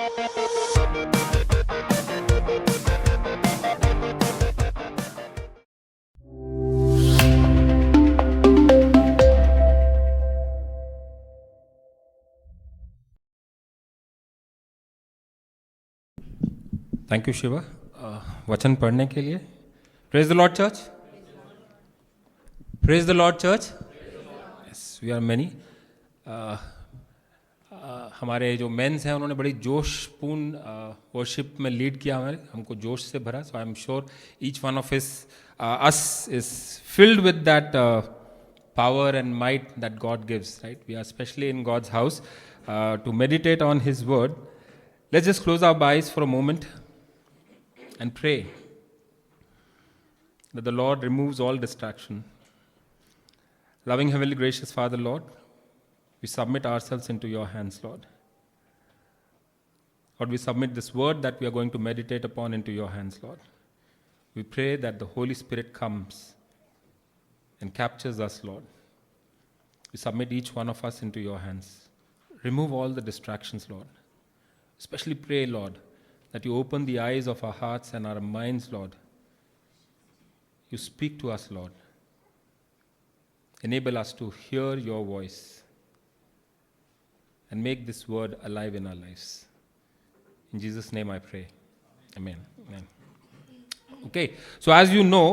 Thank you Shiva वचन पढ़ने के लिए. Praise the lord church. Praise the lord church. Yes, we are many. हमारे जो मेंस हैं उन्होंने बड़ी जोशपूर्ण वर्शिप में लीड किया, हमको जोश से भरा. So I am sure each one of us is filled with that power and might that God gives, right? We are especially in God's house to meditate on His word. Let's just close our eyes for a moment and pray that the Lord removes all distraction. Loving Heavenly Gracious Father, Lord, we submit ourselves into your hands, Lord. Lord, we submit this word that we are going to meditate upon into your hands, Lord. We pray that the Holy Spirit comes and captures us, Lord. We submit each one of us into your hands. Remove all the distractions, Lord. Especially pray, Lord, that you open the eyes of our hearts and our minds, Lord. You speak to us, Lord. Enable us to hear your voice and make this word alive in our lives. In Jesus' name I pray. Amen. Amen. Okay, so as you know,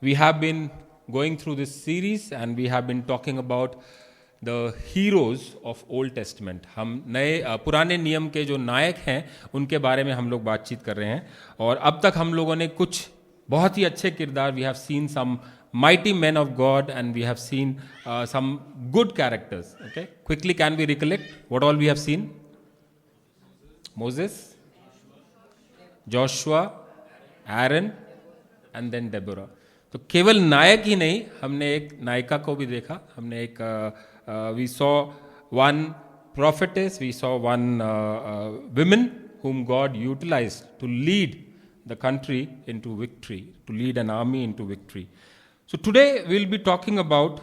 we have been going through this series and we have been talking about the heroes of Old Testament. हम नए पुराने नियम के जो नायक हैं उनके बारे में हम लोग बातचीत कर रहे हैं. और अब तक हम लोगों ने कुछ बहुत ही अच्छे किरदार, we have seen some mighty men of God and we have seen some good characters. Okay, quickly can we recollect what all we have seen? Moses, Joshua, Aaron and then Deborah. तो केवल नायक ही नहीं, हमने एक नायिका को भी देखा. हमने एक we saw one prophetess, we saw one woman whom God utilized to lead the country into victory, to lead an army into victory. So today we'll be talking about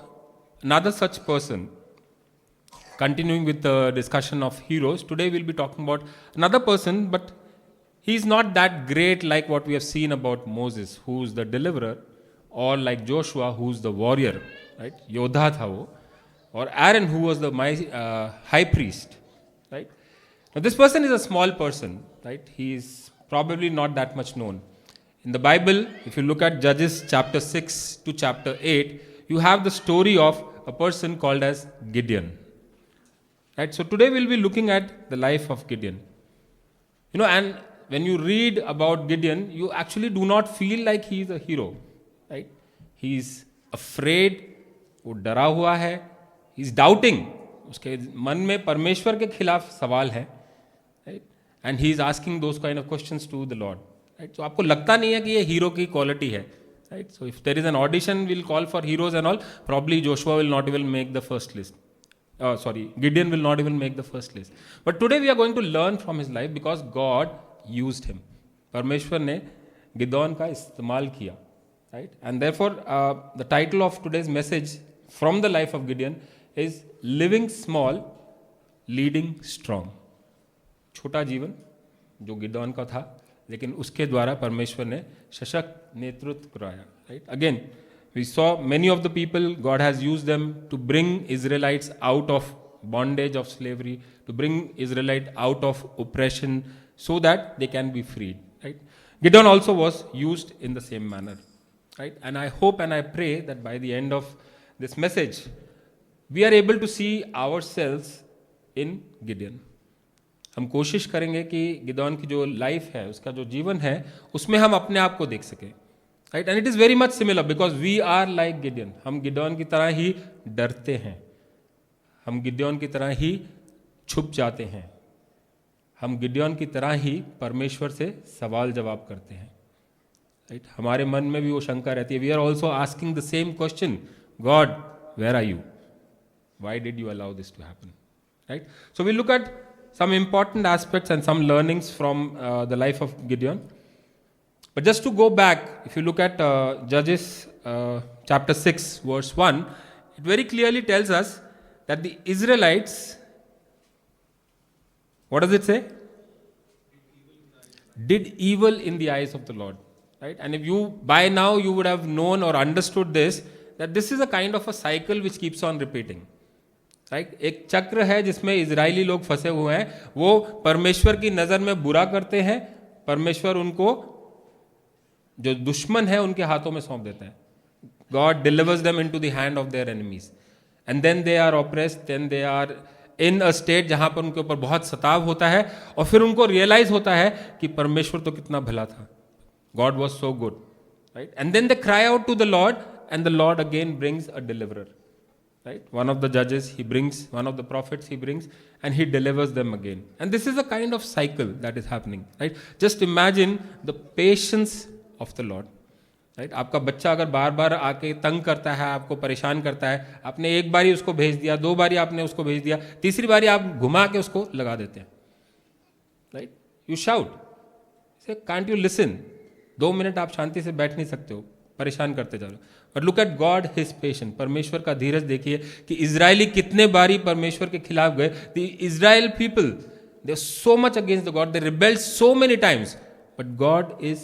another such person. Continuing with the discussion of heroes, today we'll be talking about another person, but he's not that great like what we have seen about Moses, who's the deliverer, or like Joshua, who's the warrior, right? Yodha tha wo. Or Aaron, who was the high priest, right? Now this person is a small person, right? He is probably not that much known. In the Bible, if you look at Judges chapter 6 to chapter 8, you have the story of a person called as Gideon, right? So today we'll be looking at the life of Gideon. You know, and when you read about Gideon, you actually do not feel like he is a hero, right? He is afraid, वो डरा हुआ है, he is doubting, उसके मन में परमेश्वर के खिलाफ सवाल है, right? And he is asking those kind of questions to the Lord, right? So आपको लगता नहीं है कि ये हीरो की क्वालिटी है, right? So if there is an audition, we'll call for heroes and all, probably Joshua will not even make the first list. Gideon will not even make the first list. But today we are going to learn from his life because God used him. परमेश्वर ने गिदोन का इस्तेमाल किया, right? And therefore the title of today's message from the life of Gideon is living small, leading strong. छोटा जीवन जो गिदोन का था, लेकिन उसके द्वारा परमेश्वर ने सशक्त नेतृत्व कराया, right? Again, we saw many of the people, God has used them to bring Israelites out of bondage of slavery, to bring Israelites out of oppression, so that they can be freed, right? Gideon also was used in the same manner, right? And I hope and I pray that by the end of this message, we are able to see ourselves in Gideon. हम कोशिश करेंगे कि गिदोन की जो life है, उसका जो जीवन है, उसमें हम अपने आप को देख सकें, right? And it is very much similar because we are like Gideon. हम गिदोन की तरह ही डरते हैं, हम गिदोन की तरह ही छुप जाते हैं, हम गिदोन की तरह ही परमेश्वर से सवाल जवाब करते हैं, right? हमारे मन में भी वो शंका रहती है. We are also asking the same question, God, where are you? Why did you allow this to happen, right? So we look at some important aspects and some learnings from the life of Gideon. But just to go back, if you look at Judges chapter 6 verse 1, it very clearly tells us that the Israelites, what does it say? did evil in the eyes of the Lord. Right? And if you, by now, you would have known or understood this, that this is a kind of a cycle which keeps on repeating. Right एक चक्र है जिसमें Israeli लोग फंसे हुए हैं, वो परमेश्वर की नजर में बुरा करते हैं, परमेश्वर उनको जो दुश्मन है उनके हाथों में सौंप देता है. God delivers them into the hand of their enemies and then they are oppressed, then they are in a state जहां पर उनके ऊपर बहुत सताव होता है और फिर उनको रियलाइज होता है कि परमेश्वर तो कितना भला था, God was so good. Right and then they cry out to the lord and the lord again brings a deliverer. Right? One of the judges he brings, one of the prophets he brings, and he delivers them again. And this is a kind of cycle that is happening. Right? Just imagine the patience of the Lord. Right? आपका बच्चा अगर बार बार आके तंग करता है, आपको परेशान करता है, आपने एक बारी उसको भेज दिया, दो बारी आपने उसको भेज दिया, तीसरी बारी आप घुमा के उसको लगा देते हैं. Right? You shout. Say, can't you listen? 2 minute आप शांति से बैठ नहीं सकते हो, परेशान करते जा रहे हो. But look at God his patience. परमेश्वर का धीरज देखिए कि इजरायली कितने बारी परमेश्वर के खिलाफ गए. The Israel people they are so much against the God, they rebelled so many times, but God is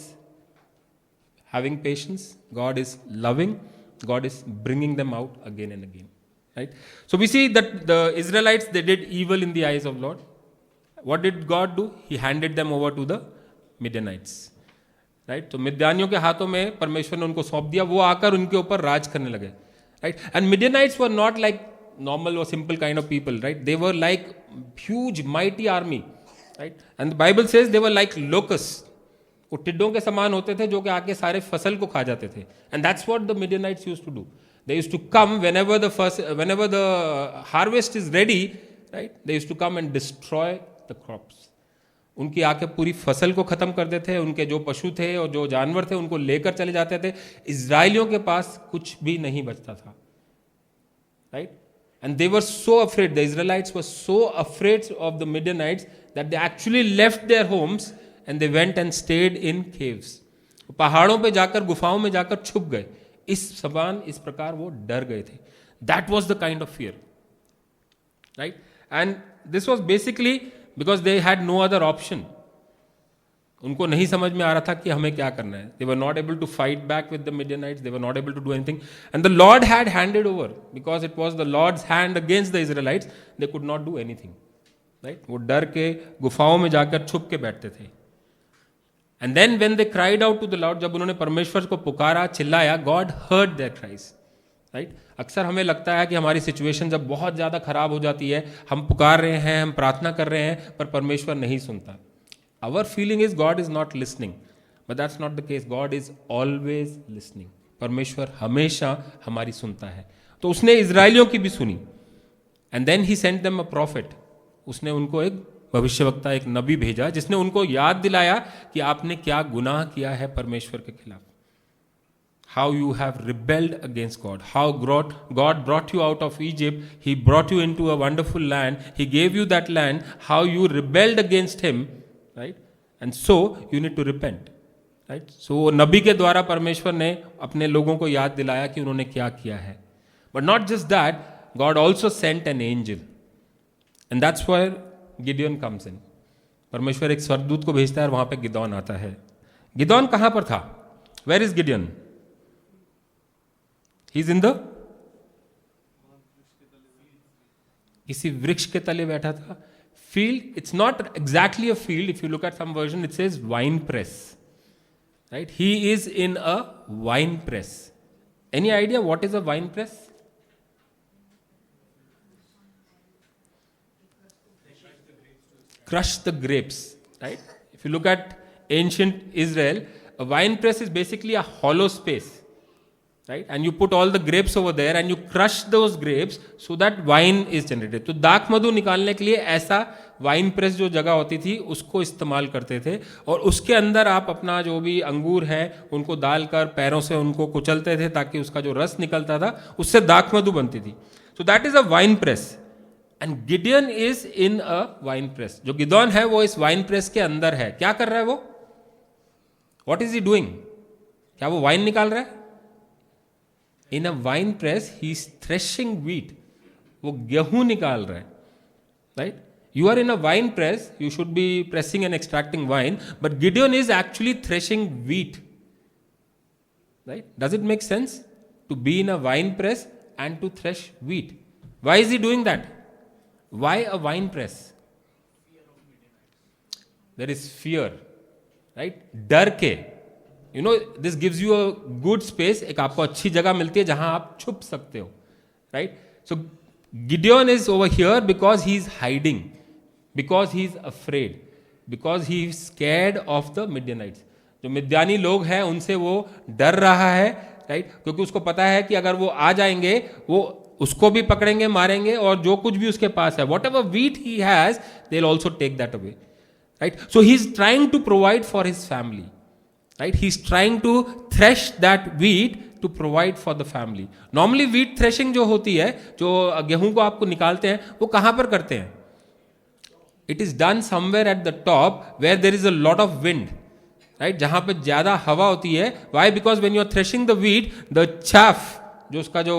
having patience, God is loving, God is bringing them out again and again. Right, so we see that the Israelites they did evil in the eyes of lord. What did God do? He handed them over to the Midianites. Right, तो मिद्यानियों के हाथों में परमेश्वर ने उनको सौंप दिया, वो आकर उनके ऊपर राज करने लगे. Right, and Midianites were not like normal और simple kind of people. Right, they were like huge mighty army. Right, and the Bible says they were like locust. वो टिड्डों के समान होते थे जो कि आके सारे फसल को खा जाते थे. And that's what the Midianites used to do. They used to come whenever the harvest is ready. Right, they used to come and destroy the crops. उनकी आके पूरी फसल को खत्म कर देते थे, उनके जो पशु थे और जो जानवर थे उनको लेकर चले जाते थे. इजराइलियों के पास कुछ भी नहीं बचता था. Right, and they were so afraid, the Israelites were so afraid of the Midianites that they actually left their homes and they went and stayed in caves. पहाड़ों पे जाकर, गुफाओं में जाकर छुप गए. इस प्रकार वो डर गए थे. That was the kind of fear. Right, and this was basically because they had no other option. उनको नहीं समझ में आ रहा था कि हमें क्या करना है. They were not able to fight back with the Midianites, they were not able to do anything, and the lord had handed over, because it was the lord's hand against the Israelites, they could not do anything. Right, वो डर के गुफाओं में जाकर छुप के बैठते थे. And then when they cried out to the lord, जब उन्होंने परमेश्वर को पुकारा, चिल्लाया, God heard their cries. Right, अक्सर हमें लगता है कि हमारी सिचुएशन जब बहुत ज़्यादा खराब हो जाती है, हम पुकार रहे हैं, हम प्रार्थना कर रहे हैं, पर परमेश्वर नहीं सुनता. Our feeling is God is not listening, but that's not the case. God is always listening. परमेश्वर हमेशा हमारी सुनता है. तो उसने इजराइलियों की भी सुनी. And then he sent them a prophet. उसने उनको एक भविष्यवक्ता, एक नबी भेजा, जिसने उनको याद दिलाया कि आपने क्या गुनाह किया है परमेश्वर के खिलाफ. How you have rebelled against God. How God brought you out of Egypt. He brought you into a wonderful land. He gave you that land. How you rebelled against Him, right? And so you need to repent, right? So नबी के द्वारा परमेश्वर ने अपने लोगों को याद दिलाया कि उन्होंने क्या किया है. But not just that, God also sent an angel, and that's where Gideon comes in. परमेश्वर एक स्वर्गदूत को भेजता है और वहां पे गिदोन आता है. गिदोन कहां पर था? Where is Gideon? He's in the, किसी वृक्ष के तले बैठा था. Field, it's not exactly a field. If you look at some version it says wine press. Right, he is in a wine press. Any idea what is a wine press? Crush the grapes, right? If you look at ancient Israel, a wine press is basically a hollow space. Right? And you put all the grapes over there and you crush those grapes so that wine is generated. तो दाख मधु निकालने के लिए ऐसा wine press जो जगह होती थी उसको इस्तेमाल करते थे, और उसके अंदर आप अपना जो भी अंगूर है उनको डालकर पैरों से उनको कुचलते थे ताकि उसका जो रस निकलता था उससे दाख मधु बनती थी. सो that is a wine press. And Gideon is in a wine press. जो गिदोन है वो इस वाइन प्रेस के अंदर है. क्या कर रहा है वो? What is he doing? क्या वो वाइन निकाल रहा है? In a wine press he is threshing wheat. वो गेहूं निकाल रहा है. Right, You are in a wine press, you should be pressing and extracting wine, but Gideon is actually threshing wheat. Right? Does it make sense to be in a wine press and to thresh wheat? Why is he doing that? Why a wine press? There is fear, right? डर के, you know, this gives you a good space. एक आपको अच्छी जगह मिलती है जहां आप छुप सकते हो, right? So Gideon is over here because he is hiding, because he is afraid, because he is scared of the Midianites. जो मिद्यानी लोग हैं उनसे वो डर रहा है, राइट? क्योंकि उसको पता है कि अगर वो आ जाएंगे वो उसको भी पकड़ेंगे, मारेंगे, और जो कुछ भी उसके पास है, whatever wheat he has, they will also take that away, right? So he is trying to provide for his family, right? He is trying to thresh that wheat to provide for the family. Normally wheat threshing जो होती है, जो गेहूं को आपको निकालते हैं, वो कहां पर करते हैं? It is done somewhere at the top where there is a lot of wind, right? जहां पे ज्यादा हवा होती है. Why? Because when you are threshing the wheat, the chaff, जो उसका जो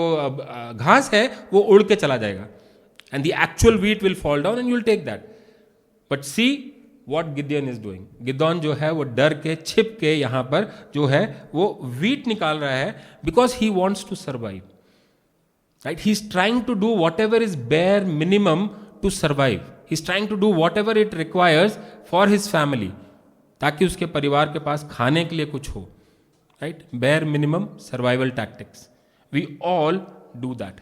घास है, वो उड़ के चला जाएगा, and the actual wheat will fall down and you will take that. But see what Gideon is doing. Gideon जो है वो डर के, छिप के यहां पर जो है वो वीट निकाल रहा है, because he wants to survive, right? He is trying to do whatever is bare minimum to survive. He is trying to do whatever it requires for his family, ताकि उसके परिवार के पास खाने के लिए कुछ हो, right? Bare minimum survival tactics. We all do that.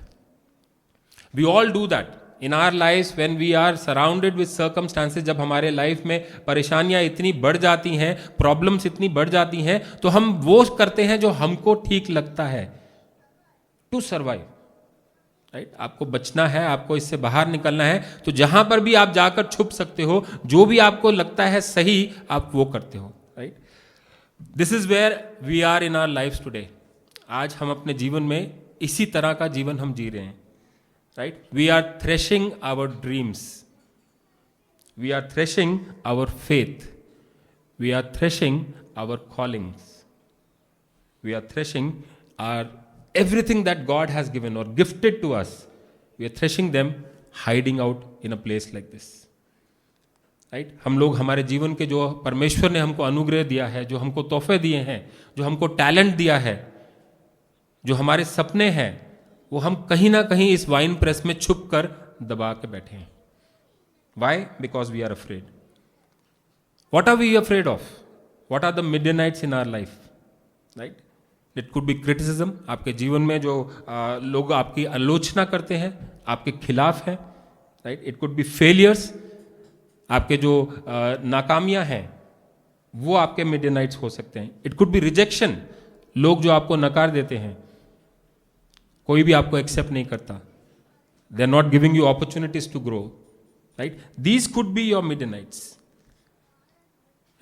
We all do that in our lives when we are surrounded with circumstances. जब हमारे लाइफ में परेशानियां इतनी बढ़ जाती हैं, प्रॉब्लम्स इतनी बढ़ जाती हैं, तो हम वो करते हैं जो हमको ठीक लगता है टू सर्वाइव, राइट? आपको बचना है, आपको इससे बाहर निकलना है, तो जहां पर भी आप जाकर छुप सकते हो, जो भी आपको लगता है सही, आप वो करते हो, right? This is where we are in our life today. आज हम अपने जीवन में इसी तरह का जीवन हम जी रहे हैं, right? We are threshing our dreams, we are threshing our faith, we are threshing our callings, we are threshing our everything that God has given or gifted to us. We are threshing them, hiding out in a place like this, right? हम लोग हमारे जीवन के जो परमेश्वर ने हमको अनुग्रह दिया है, जो हमको तोहफे दिए हैं, जो हमको टैलेंट दिया है, जो हमारे सपने हैं, वो हम कहीं ना कहीं इस वाइन प्रेस में छुप कर दबा के बैठे हैं. Why? Because we are afraid. What are we afraid of? What are the Midianites in our life, right? It could be criticism. आपके जीवन में जो लोग आपकी आलोचना करते हैं, आपके खिलाफ हैं, right? It could be failures. आपके जो नाकामियां हैं वो आपके मिडियनाइट्स हो सकते हैं. It could be rejection. लोग जो आपको नकार देते हैं, कोई भी आपको एक्सेप्ट नहीं करता, they are not giving you opportunities to grow, right? These could be your Midianites,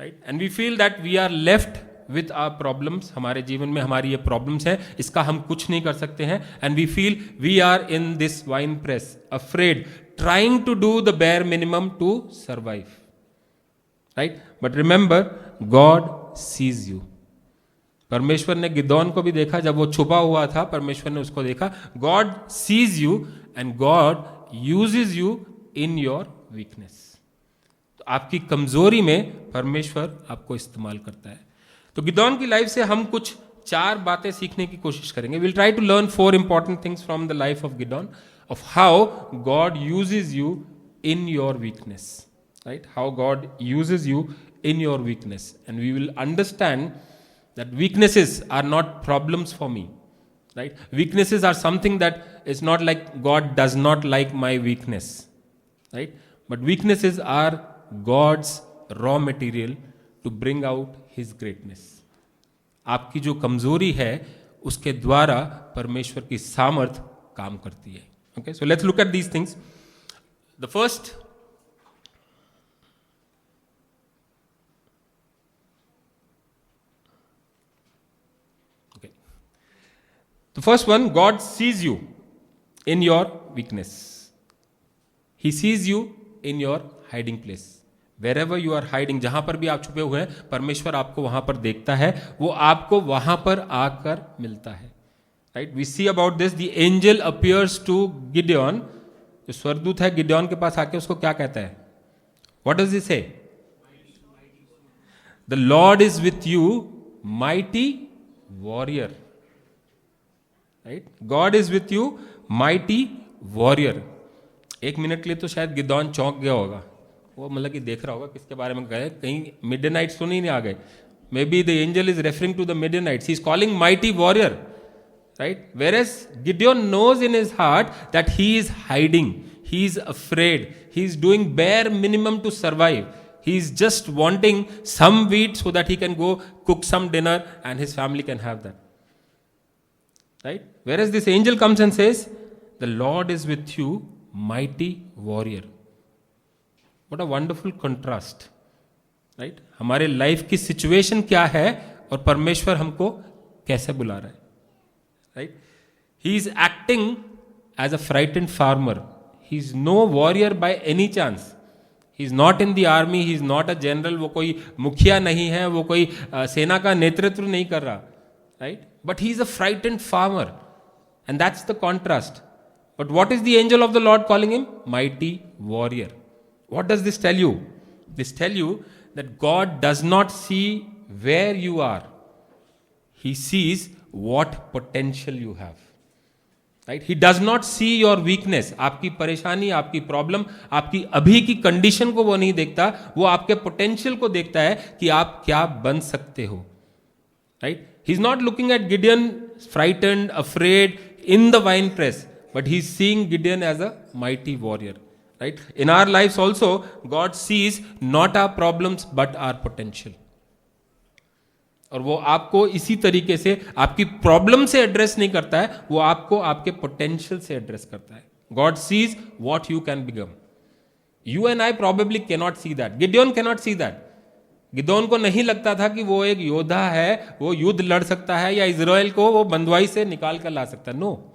right? And we feel that we are left with our problems. हमारे जीवन में हमारी ये प्रॉब्लम्स है, इसका हम कुछ नहीं कर सकते हैं, and we feel we are in this wine press, afraid, trying to do the bare minimum to survive, right? But remember, God sees you. परमेश्वर ने गिदोन को भी देखा, जब वो छुपा हुआ था, परमेश्वर ने उसको देखा. God sees you and God uses you in your weakness. तो आपकी कमजोरी में परमेश्वर आपको इस्तेमाल करता है. तो गिदोन की लाइफ से हम कुछ 4 बातें सीखने की कोशिश करेंगे. Will try to learn 4 important things from the life of Gideon, of how God uses you in your weakness, right? How God uses you in your weakness, and we will understand that weaknesses are not problems for me, right? Weaknesses are something that is not like God does not like my weakness, right? But weaknesses are God's raw material to bring out his greatness. आपकी जो कमजोरी है उसके द्वारा परमेश्वर की सामर्थ काम करती है. Okay, so let's look at these things. The first, the first one, God sees you in your weakness. He sees you in your hiding place. Wherever you are hiding, जहां पर भी आप छुपे हुए हैं, परमेश्वर आपको वहां पर देखता है, वो आपको वहां पर आकर मिलता है, right? We see about this, the angel appears to Gideon. जो स्वर्गदूत है गिdeon के पास आके उसको क्या कहता है? What does he say? The Lord is with you, mighty warrior. Right? God is with you, mighty warrior. एक मिनट के लिए तो शायद गिदौन चौंक गया होगा, वो मतलब कि देख रहा होगा किसके बारे में कहे, कहीं मिडनाइट्स तो नहीं आ गए. Maybe the angel is referring to the Midianites. He is calling mighty warrior, right? Whereas Gideon knows in his heart that he is hiding, he is afraid, he is doing bare minimum to survive. He is just wanting some wheat so that he can go cook some dinner and his family can have that. Right? Whereas this angel comes and says, the Lord is with you, mighty warrior. What a wonderful contrast. Right? हमारे life की situation क्या है और परमेश्वर हमको कैसे बुला रहा है. Right? He is acting as a frightened farmer. He is no warrior by any chance. He is not in the army. He is not a general. वो कोई मुखिया नहीं है, वो कोई सेना का नेतृत्व नहीं कर रहा. Right? But he is a frightened farmer. And that's the contrast. But what is the angel of the Lord calling him? Mighty warrior. What does this tell you? This tell you that God does not see where you are. He sees what potential you have. Right? He does not see your weakness. आपकी परेशानी, आपकी problem, आपकी अभी की condition को वो नहीं देखता, वो आपके पोटेंशियल को देखता है कि आप क्या बन सकते हो. Right? He is not looking at Gideon frightened, afraid in the wine press, but he is seeing Gideon as a mighty warrior. Right? In our lives also, God sees not our problems but our potential. और वो आपको इसी तरीके से आपकी problem से address नहीं करता है, वो आपको आपके पोटेंशियल से एड्रेस करता है. God sees what you can become. You and I probably cannot see that. Gideon cannot see that. Gideon को नहीं लगता था कि वो एक योद्धा है, वो युद्ध लड़ सकता है या इजराइल को वो बंदवाई से निकाल कर ला सकता है. No,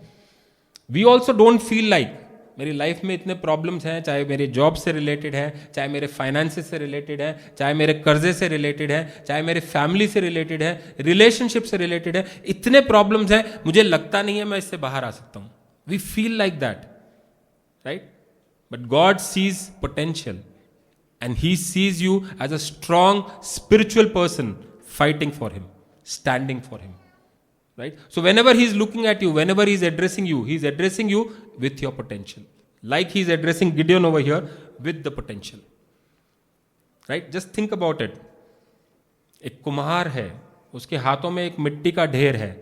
we also don't feel like मेरी लाइफ में इतने प्रॉब्लम्स हैं, चाहे मेरे जॉब से रिलेटेड है, चाहे मेरे फाइनेंसेस से रिलेटेड है, चाहे मेरे कर्जे से रिलेटेड है, चाहे मेरे फैमिली से रिलेटेड है, रिलेशनशिप से रिलेटेड है. इतने प्रॉब्लम्स हैं, मुझे लगता नहीं है मैं इससे बाहर आ सकता हूं. We feel like that. Right? But God sees potential and he sees you as a strong spiritual person fighting for him, standing for him. Right? So whenever he is looking at you, whenever he is addressing you with your potential, like he is addressing Gideon over here with the potential. Right? Just think about it. एक कुम्हार है, उसके हाथों में एक मिट्टी का ढेर है.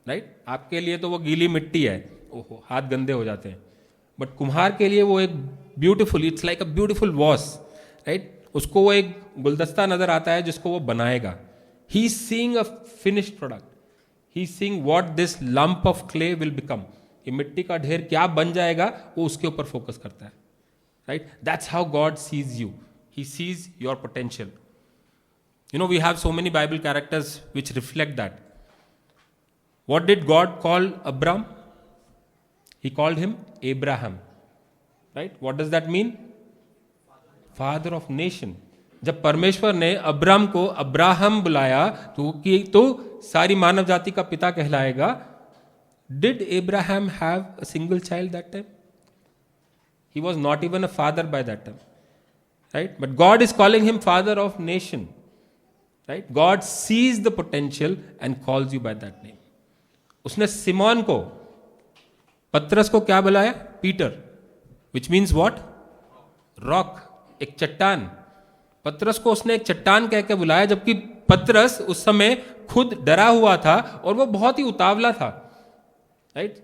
राइट? आपके लिए तो वो गीली मिट्टी है, ओहो हाथ गंदे हो जाते हैं. बट कुम्हार के लिए वो एक beautiful, it's like a beautiful vase. Right? उसको वो एक गुलदस्ता नजर आता है जिसको वो बनाएगा. He is seeing a finished product. He is seeing what this lump of clay will become. ये मिट्टी का ढेर क्या बन जाएगा, वो उसके ऊपर फोकस करता है. Right? That's how God sees you. He sees your potential. You know, we have so many Bible characters which reflect that. What did God call Abram? He called him Abraham. Right? What does that mean? Father of nation. जब परमेश्वर ने Abram को Abraham बुलाया तो सारी मानव जाति का पिता कहलाएगा. Did Abraham have a single child that time? He was not even a father by that time. Right? But God is calling him father of nation. Right? God sees the potential and calls you by that name. उसने Simone को, पतरस को क्या बुलाया? Peter, which means what? Rock, एक चट्टान. पतरस को उसने एक चट्टान कह के बुलाया, जबकि पतरस उस समय खुद डरा हुआ था और वो बहुत ही उतावला था. Right?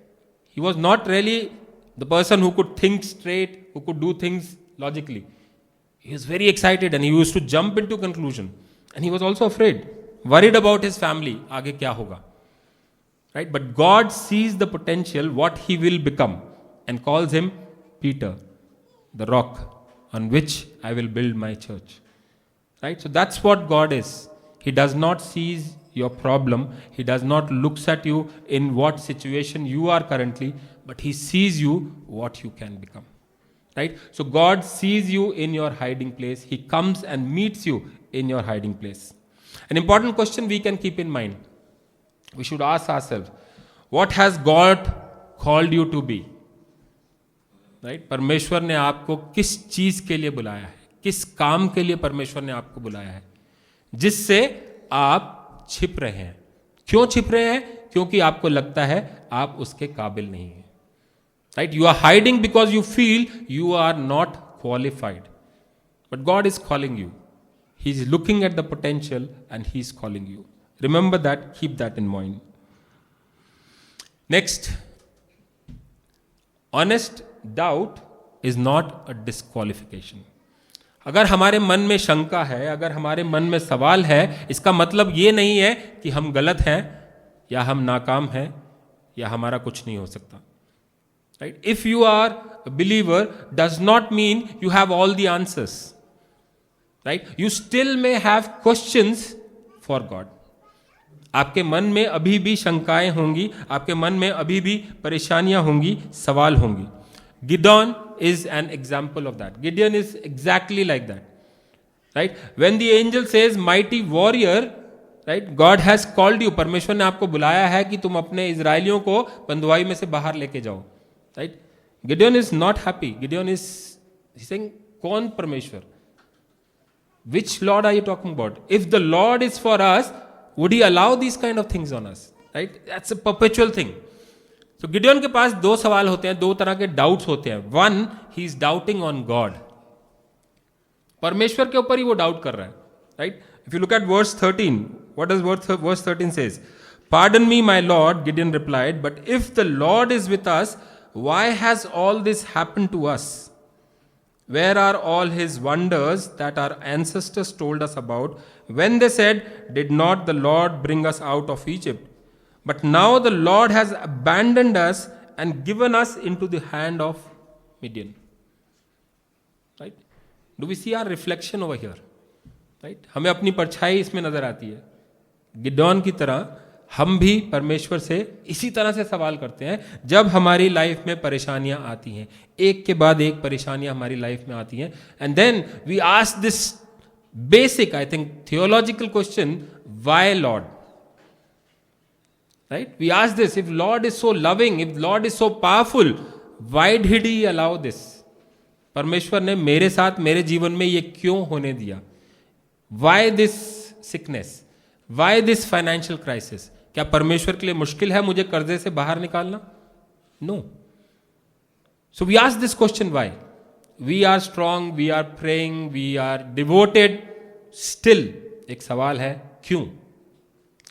He was not really the person who could think straight, who could do things logically. He was very excited and he used to jump into conclusion. And he was also afraid, worried about his family. आगे क्या होगा? Right? But God sees the potential, what he will become, and calls him Peter, the rock on which I will build my church. Right? So that's what God is. He does not seize your problem. He does not looks at you in what situation you are currently, but he sees you what you can become. Right? So God sees you in your hiding place. He comes and meets you in your hiding place. An important question we can keep in mind. We should ask ourselves, what has God called you to be? Right? परमेश्वर ने आपको किस चीज के लिए बुलाया है? किस काम के लिए परमेश्वर ने आपको बुलाया है, जिससे आप छिप रहे हैं। क्यों छिप रहे हैं? क्योंकि आपको लगता है आप उसके काबिल नहीं हैं, right? You are hiding because you feel you are not qualified, but God is calling you. He is looking at the potential and he is calling you. Remember that, keep that in mind. Next, honest doubt is not a disqualification. अगर हमारे मन में शंका है, अगर हमारे मन में सवाल है, इसका मतलब ये नहीं है कि हम गलत हैं या हम नाकाम हैं या हमारा कुछ नहीं हो सकता, right? If you are a believer does not mean you have all the answers. Right? You still may have questions for God. आपके मन में अभी भी शंकाएं होंगी, आपके मन में अभी भी परेशानियां होंगी, सवाल होंगी. Gideon is an example of that. Gideon is exactly like that. Right? When the angel says mighty warrior, right? God has called you. परमेश्वर ने आपको बुलाया है कि तुम अपने इजरायलियों को बंधुआई में से बाहर लेके जाओ. Right? Gideon is not happy. Gideon is saying, कौन परमेश्वर? Which Lord are you talking about? If the Lord is for us, would He allow these kind of things on us? Right? That's a perpetual thing. So Gideon के पास दो सवाल होते हैं, दो तरह के डाउट्स होते हैं. One, he is doubting on God. परमेश्वर के ऊपर ही वो डाउट कर रहा है. Right? If you look at verse 13, what does verse 13 says? Pardon me, my Lord, Gideon replied, but if the Lord is with us, why has all this happened to us? Where are all his wonders that our ancestors told us about when they said, did not the Lord bring us out of Egypt? But now the Lord has abandoned us and given us into the hand of Midian. Right? Do we see our reflection over here? Right? हमें अपनी परछाई इसमें नजर आती है. गिदोन की तरह हम भी परमेश्वर से इसी तरह से सवाल करते हैं जब हमारी लाइफ में परेशानियां आती हैं, एक के बाद एक परेशानियां हमारी लाइफ में आती हैं. And then we ask this basic, I think theological question, why lord? Right? We ask this, if lord is so loving, if lord is so powerful, why did he allow this? परमेश्वर ने मेरे साथ मेरे जीवन में ये क्यों होने दिया? Why this sickness? Why this financial crisis? क्या परमेश्वर के लिए मुश्किल है मुझे कर्जे से बाहर निकालना? No. So we ask this question, why? We are strong, we are praying, we are devoted, still एक सवाल है, क्यों?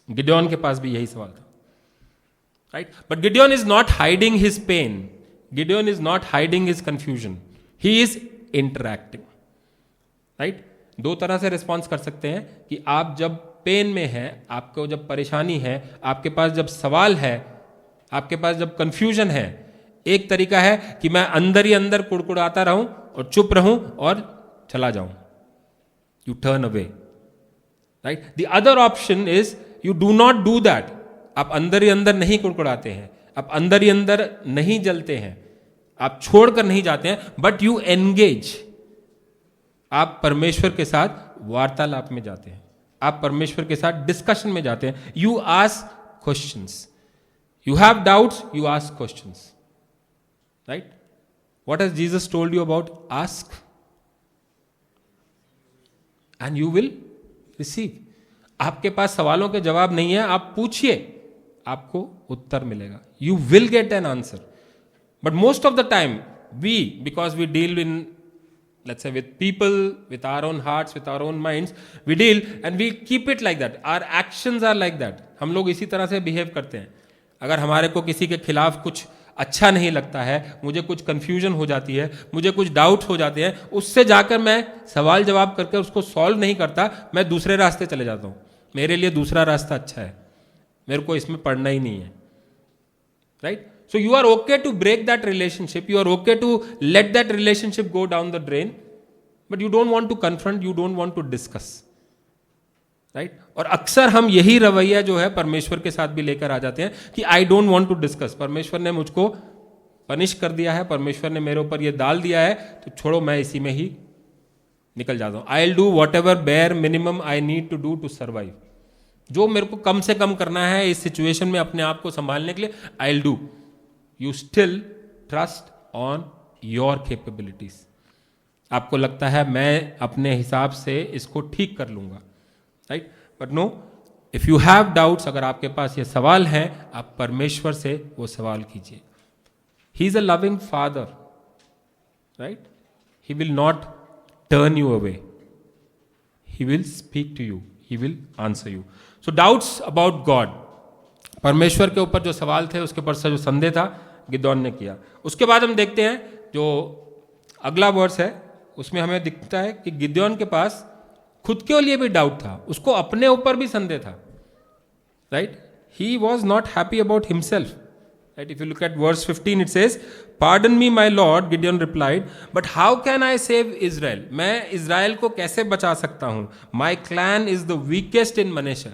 गिडियोन के पास भी यही सवाल था, right? But Gideon is not hiding his pain, Gideon is not hiding his confusion, he is interacting. Right? दो तरह से रिस्पॉन्स कर सकते हैं कि आप जब पेन में है, आपको जब परेशानी है, आपके पास जब सवाल है, आपके पास जब कंफ्यूजन है, एक तरीका है कि मैं अंदर ही अंदर कुड़कुड़ाता रहूं और चुप रहूं और चला जाऊं. U turn away. Right? The other option is you do not do that. आप अंदर ही अंदर नहीं कुड़कुड़ाते हैं, आप अंदर ही अंदर नहीं जलते हैं, आप छोड़कर नहीं जाते हैं, बट यू एंगेज. आप परमेश्वर के साथ वार्तालाप में जाते हैं, आप परमेश्वर के साथ डिस्कशन में जाते हैं. You ask questions. You have doubts, you ask questions. Right? What has Jesus told you about? Ask and you will receive. आपके पास सवालों के जवाब नहीं है, आप पूछिए, आपको उत्तर मिलेगा. You will get an answer. But most of the time we, because we deal in, let's say, with people, with our own hearts, with our own minds, we deal and we keep it like that. Our actions are like that. हम लोग इसी तरह से behave करते हैं. अगर हमारे को किसी के खिलाफ कुछ अच्छा नहीं लगता है, मुझे कुछ कंफ्यूजन हो जाती है, मुझे कुछ डाउट हो जाते हैं, उससे जाकर मैं सवाल जवाब करके उसको सॉल्व नहीं करता, मैं दूसरे रास्ते चले जाता हूँ. मेरे लिए दूसरा रास्ता अच्छा है, मेरे को इसमें पढ़ना ही नहीं है. Right? So you are okay to break that relationship, you are okay to let that relationship go down the drain, but you don't want to confront, you don't want to discuss. Right? और अक्सर हम यही रवैया जो है परमेश्वर के साथ भी लेकर आ जाते हैं कि I don't want to discuss. परमेश्वर ने मुझको पनिश कर दिया है, परमेश्वर ने मेरे ऊपर ये डाल दिया है, तो छोड़ो, मैं इसी में ही निकल जाता हूँ. I'll do whatever bare minimum I need to do to survive. जो मेरे को कम से कम करना है इस सिचुएशन में अपने आप को संभालने के लिए, I'll do. You still trust on your capabilities. आपको लगता है मैं अपने हिसाब से इसको ठीक कर लूंगा, right? But no, if you have doubts, अगर आपके पास ये सवाल हैं, आप परमेश्वर से वो सवाल कीजिए. He is a loving father, right? He will not turn you away, he will speak to you, he will answer you. So doubts about God, परमेश्वर के ऊपर जो सवाल थे, उसके ऊपर से जो संदेह था गिदोन ने किया. उसके बाद हम देखते हैं जो अगला वर्स है, उसमें हमें दिखता है कि गिदोन के पास खुद के लिए भी डाउट था, उसको अपने ऊपर भी संदेह था, right? He was not happy about himself, right? If you look at verse 15 it says, pardon me my lord, Gideon replied, but how can I save Israel? मैं इजराइल को कैसे बचा सकता हूं? My clan is the weakest in Manasseh.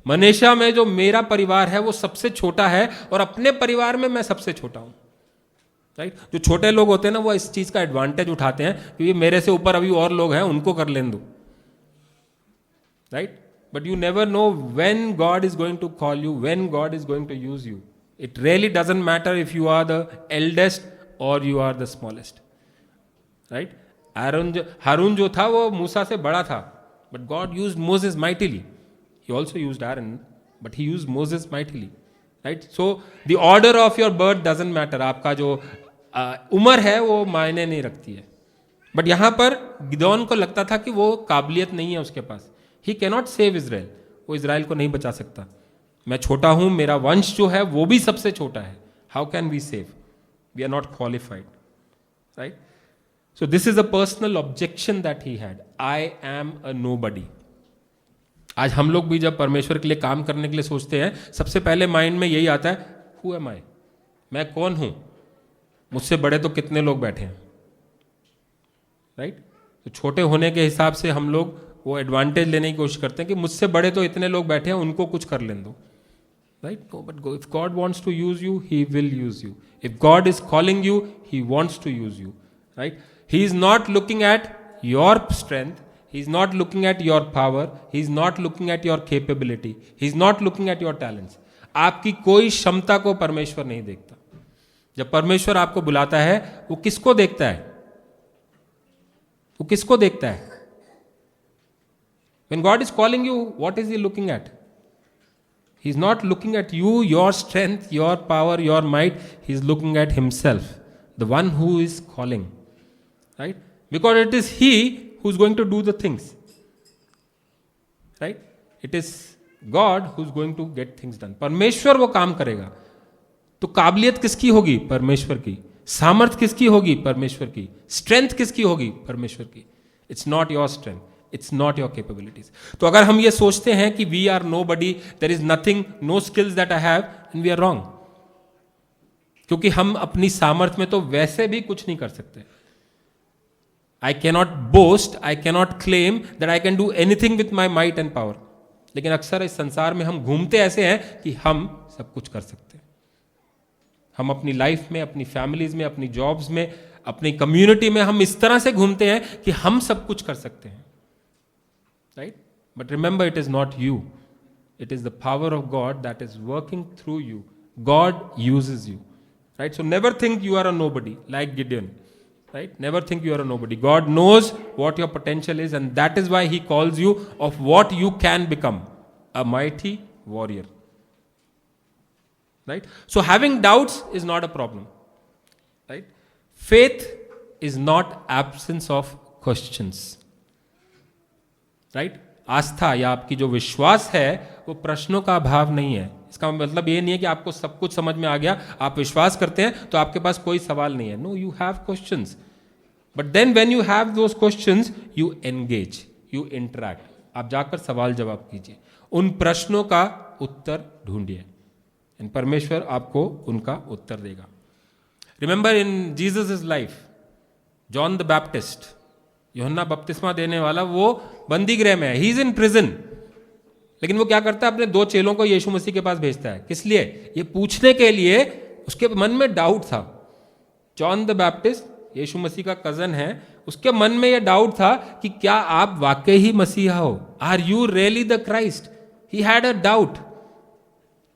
Manasseh में जो मेरा परिवार है वो सबसे छोटा है, और अपने परिवार में मैं सबसे छोटा हूं, राइट? जो छोटे लोग होते हैं ना, वो इस चीज का एडवांटेज उठाते हैं, क्योंकि मेरे से ऊपर अभी और लोग हैं, उनको कर लेने दो, right? But you never know when God is going to call you, when God is going to use you. It really doesn't matter if you are the eldest or you are the smallest, right? हारून जो था वो मूसा से बड़ा था, but God used Moses mightily. He also used Aaron, but he used Moses mightily, right? So the order of your birth doesn't matter. आपका जो उम्र है वो मायने नहीं रखती है. बट यहां पर गिदोन को लगता था कि वो काबिलियत नहीं है उसके पास. He cannot save Israel. वो इजराइल को नहीं बचा सकता. मैं छोटा हूं, मेरा वंश जो है वो भी सबसे छोटा है. How can we save? We are not qualified, right? So this is a personal objection that he had. I am a nobody. आज हम लोग भी जब परमेश्वर के लिए काम करने के लिए सोचते हैं, सबसे पहले माइंड में यही आता है, हु एम आई? मैं कौन हूं? मुझसे बड़े तो कितने लोग बैठे हैं, राइट? तो छोटे होने के हिसाब से हम लोग वो एडवांटेज लेने की कोशिश करते हैं कि मुझसे बड़े तो इतने लोग बैठे हैं, उनको कुछ कर लेने दो, right? No, but if God wants to use you, He will use you. If God is calling you, He wants to use you, right? He is not looking at your strength. He is not looking at your power. He is not looking at your capability. He is not looking at your talents. आपकी कोई क्षमता को परमेश्वर नहीं देखता. जब परमेश्वर आपको बुलाता है, वो किसको देखता है? वो किसको देखता है? When God is calling you, what is He looking at? He's not looking at you, your strength, your power, your might. He's looking at Himself, the one who is calling, right? Because it is He who's going to do the things, right? It is God who's going to get things done. परमेश्वर वो काम करेगा. तो काबिलियत किसकी होगी? परमेश्वर की. सामर्थ किसकी होगी? परमेश्वर की. स्ट्रेंथ किसकी होगी? परमेश्वर की. It's not your strength. It's not your capabilities. तो अगर हम ये सोचते हैं कि we are nobody, there is nothing, no skills that I have, and we are wrong. क्योंकि हम अपनी सामर्थ्य में तो वैसे भी कुछ नहीं कर सकते. I cannot boast, I cannot claim that I can do anything with my might and power. लेकिन अक्सर इस संसार में हम घूमते ऐसे हैं कि हम सब कुछ कर सकते हैं. हम अपनी लाइफ में, अपनी फैमिलीज में, अपनी जॉब्स में, अपनी कम्युनिटी में हम इस तरह से घूमते हैं कि हम सब कुछ कर सकते हैं, right? But remember, it is not you. It is the power of God that is working through you. God uses you, right? So never think you are a nobody like Gideon, right? Never think you are a nobody. God knows what your potential is, and that is why He calls you of what you can become, a mighty warrior, right? So having doubts is not a problem, right? Faith is not absence of questions, right? आस्था या आपकी जो विश्वास है वो प्रश्नों का अभाव नहीं है. इसका मतलब ये नहीं है कि आपको सब कुछ समझ में आ गया, आप विश्वास करते हैं तो आपके पास कोई सवाल नहीं है. No, you have questions, but then when you have those questions, you engage, you interact. आप जाकर सवाल जवाब कीजिए, उन प्रश्नों का उत्तर ढूंढिए, एंड परमेश्वर आपको उनका उत्तर देगा. Remember in Jesus life, John the Baptist, यूहन्ना बपतिस्मा देने वाला, वो बंदी गृह में है, ही इज इन प्रिजन. लेकिन वो क्या करता है? अपने 2 चेलों को यीशु मसीह के पास भेजता है. किस लिए? ये पूछने के लिए. उसके मन में डाउट था. जॉन द बैप्टिस्ट यीशु मसीह का कजन है, उसके मन में यह डाउट था कि क्या आप वाकई ही मसीहा हो? Are you really the Christ? He had a doubt,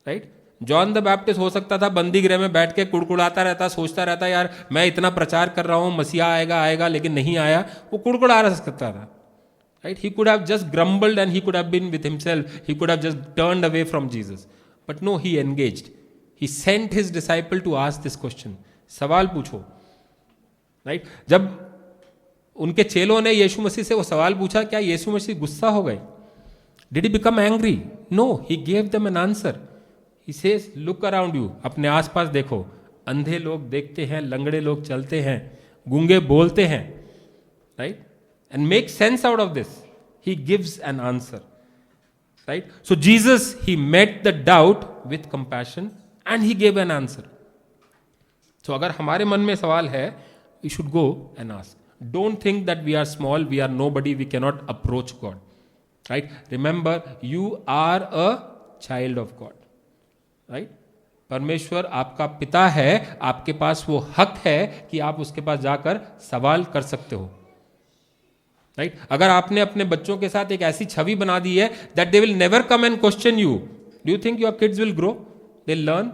right? John the Baptist हो सकता था बंदी गृह में बैठ के कुड़कुड़ाता रहता, सोचता रहता यार मैं इतना प्रचार कर रहा हूं, मसीहा आएगा आएगा, लेकिन नहीं आया, वो कुड़कुड़ा रह सकता था, right? He could have just grumbled and he could have been with himself, he could have just turned away from Jesus, but no, he engaged, he sent his disciple to ask this question, सवाल पूछो, right? जब उनके चेलों ने यीशु मसीह से वो सवाल पूछा, क्या यीशु मसीह गुस्सा हो गए? Did he become angry? No, he gave them an answer. He says look around you, अपने आसपास देखो, अंधे लोग देखते हैं, लंगड़े लोग चलते हैं, गूंगे बोलते हैं, right? And make sense out of this. He gives an answer, right? So Jesus, he met the doubt with compassion and he gave an answer. So अगर हमारे मन में सवाल है, we should go and ask. Don't think that we are small, we are nobody, we cannot approach God, right? Remember, you are a child of God, right? परमेश्वर आपका पिता है, आपके पास वो हक है कि आप उसके पास जाकर सवाल कर सकते हो, राइट? अगर आपने अपने बच्चों के साथ एक ऐसी छवि बना दी है that they will never come and question you, do you think your kids will grow? They'll learn?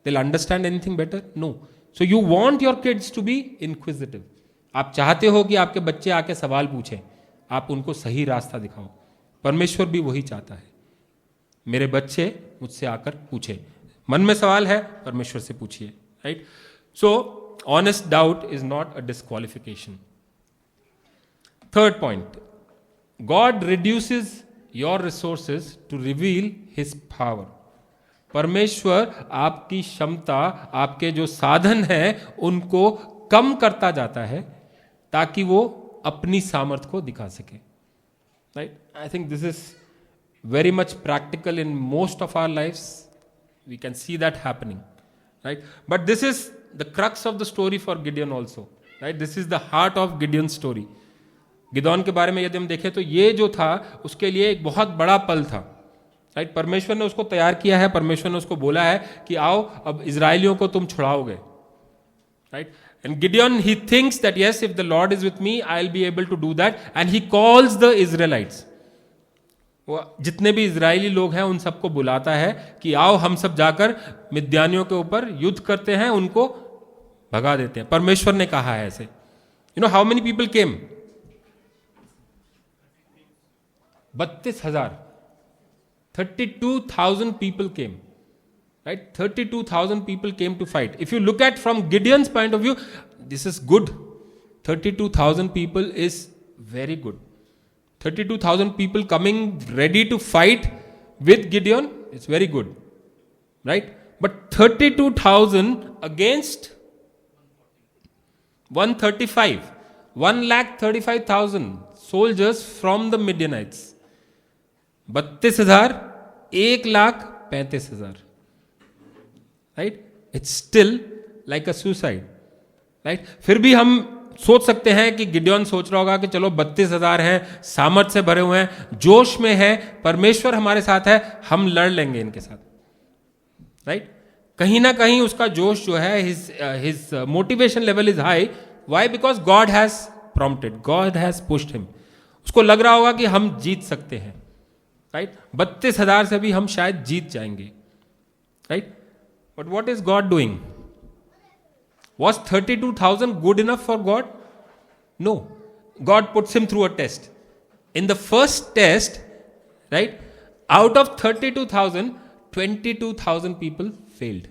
They'll understand anything better? No. So you want your kids to be inquisitive. आप चाहते हो कि आपके बच्चे आके सवाल पूछें, आप उनको सही रास्ता दिखाओ. परमेश्वर भी वही चाहता है, मेरे बच्चे मुझसे आकर पूछे. मन में सवाल है, परमेश्वर से पूछिए, right? So honest doubt is not a disqualification. Third point, God reduces your resources to reveal his power. परमेश्वर आपकी क्षमता, आपके जो साधन हैं उनको कम करता जाता है ताकि वो अपनी सामर्थ्य को दिखा सके, right? I think this is very much practical in most of our lifes. We can see that happening, right? But this is the crux of the story for Gideon also, right? This is the heart of Gideon story. गिदोन के बारे में यदि हम देखें तो ये जो था उसके लिए एक बहुत बड़ा पल था, राइट? परमेश्वर ने उसको तैयार किया है, परमेश्वर ने उसको बोला है कि आओ अब इजराइलियों को तुम छुड़ाओगे, right? And Gideon, he thinks that yes, if the Lord is with me, I'll be able to do that. And he calls the Israelites. वो जितने भी इजरायली लोग हैं उन सबको बुलाता है कि आओ हम सब जाकर मिद्यानियों के ऊपर युद्ध करते हैं, उनको भगा देते हैं. परमेश्वर ने कहा है ऐसे. You know how many people came? 32,000. 32,000 people came. Right? 32,000 people came to fight. If you look at from Gideon's point of view, this is good. 32,000 people is very good. 32,000 people coming ready to fight with Gideon, it's very good. Right? But 32,000 against 135. 1,35,000 soldiers from the Midianites. 32,000, 1,35,000. Right? It's still like a suicide, right? फिर भी हम सोच सकते हैं कि Gideon सोच रहा होगा कि चलो 32,000 हैं, सामर्थ से भरे हुए हैं, जोश में है, परमेश्वर हमारे साथ है, हम लड़ लेंगे इनके साथ, राइट? कहीं ना कहीं उसका जोश जो है, his motivation level is high. Why? Because God has prompted, God has pushed him. उसको लग रहा होगा कि हम जीत सकते हैं, राइट? 32,000 से भी हम शायद जीत जाएंगे, right? But what is God doing? Was 32,000 good enough for God? No. God puts him through a test. In the first test, right, out of 32,000, 22,000 people failed.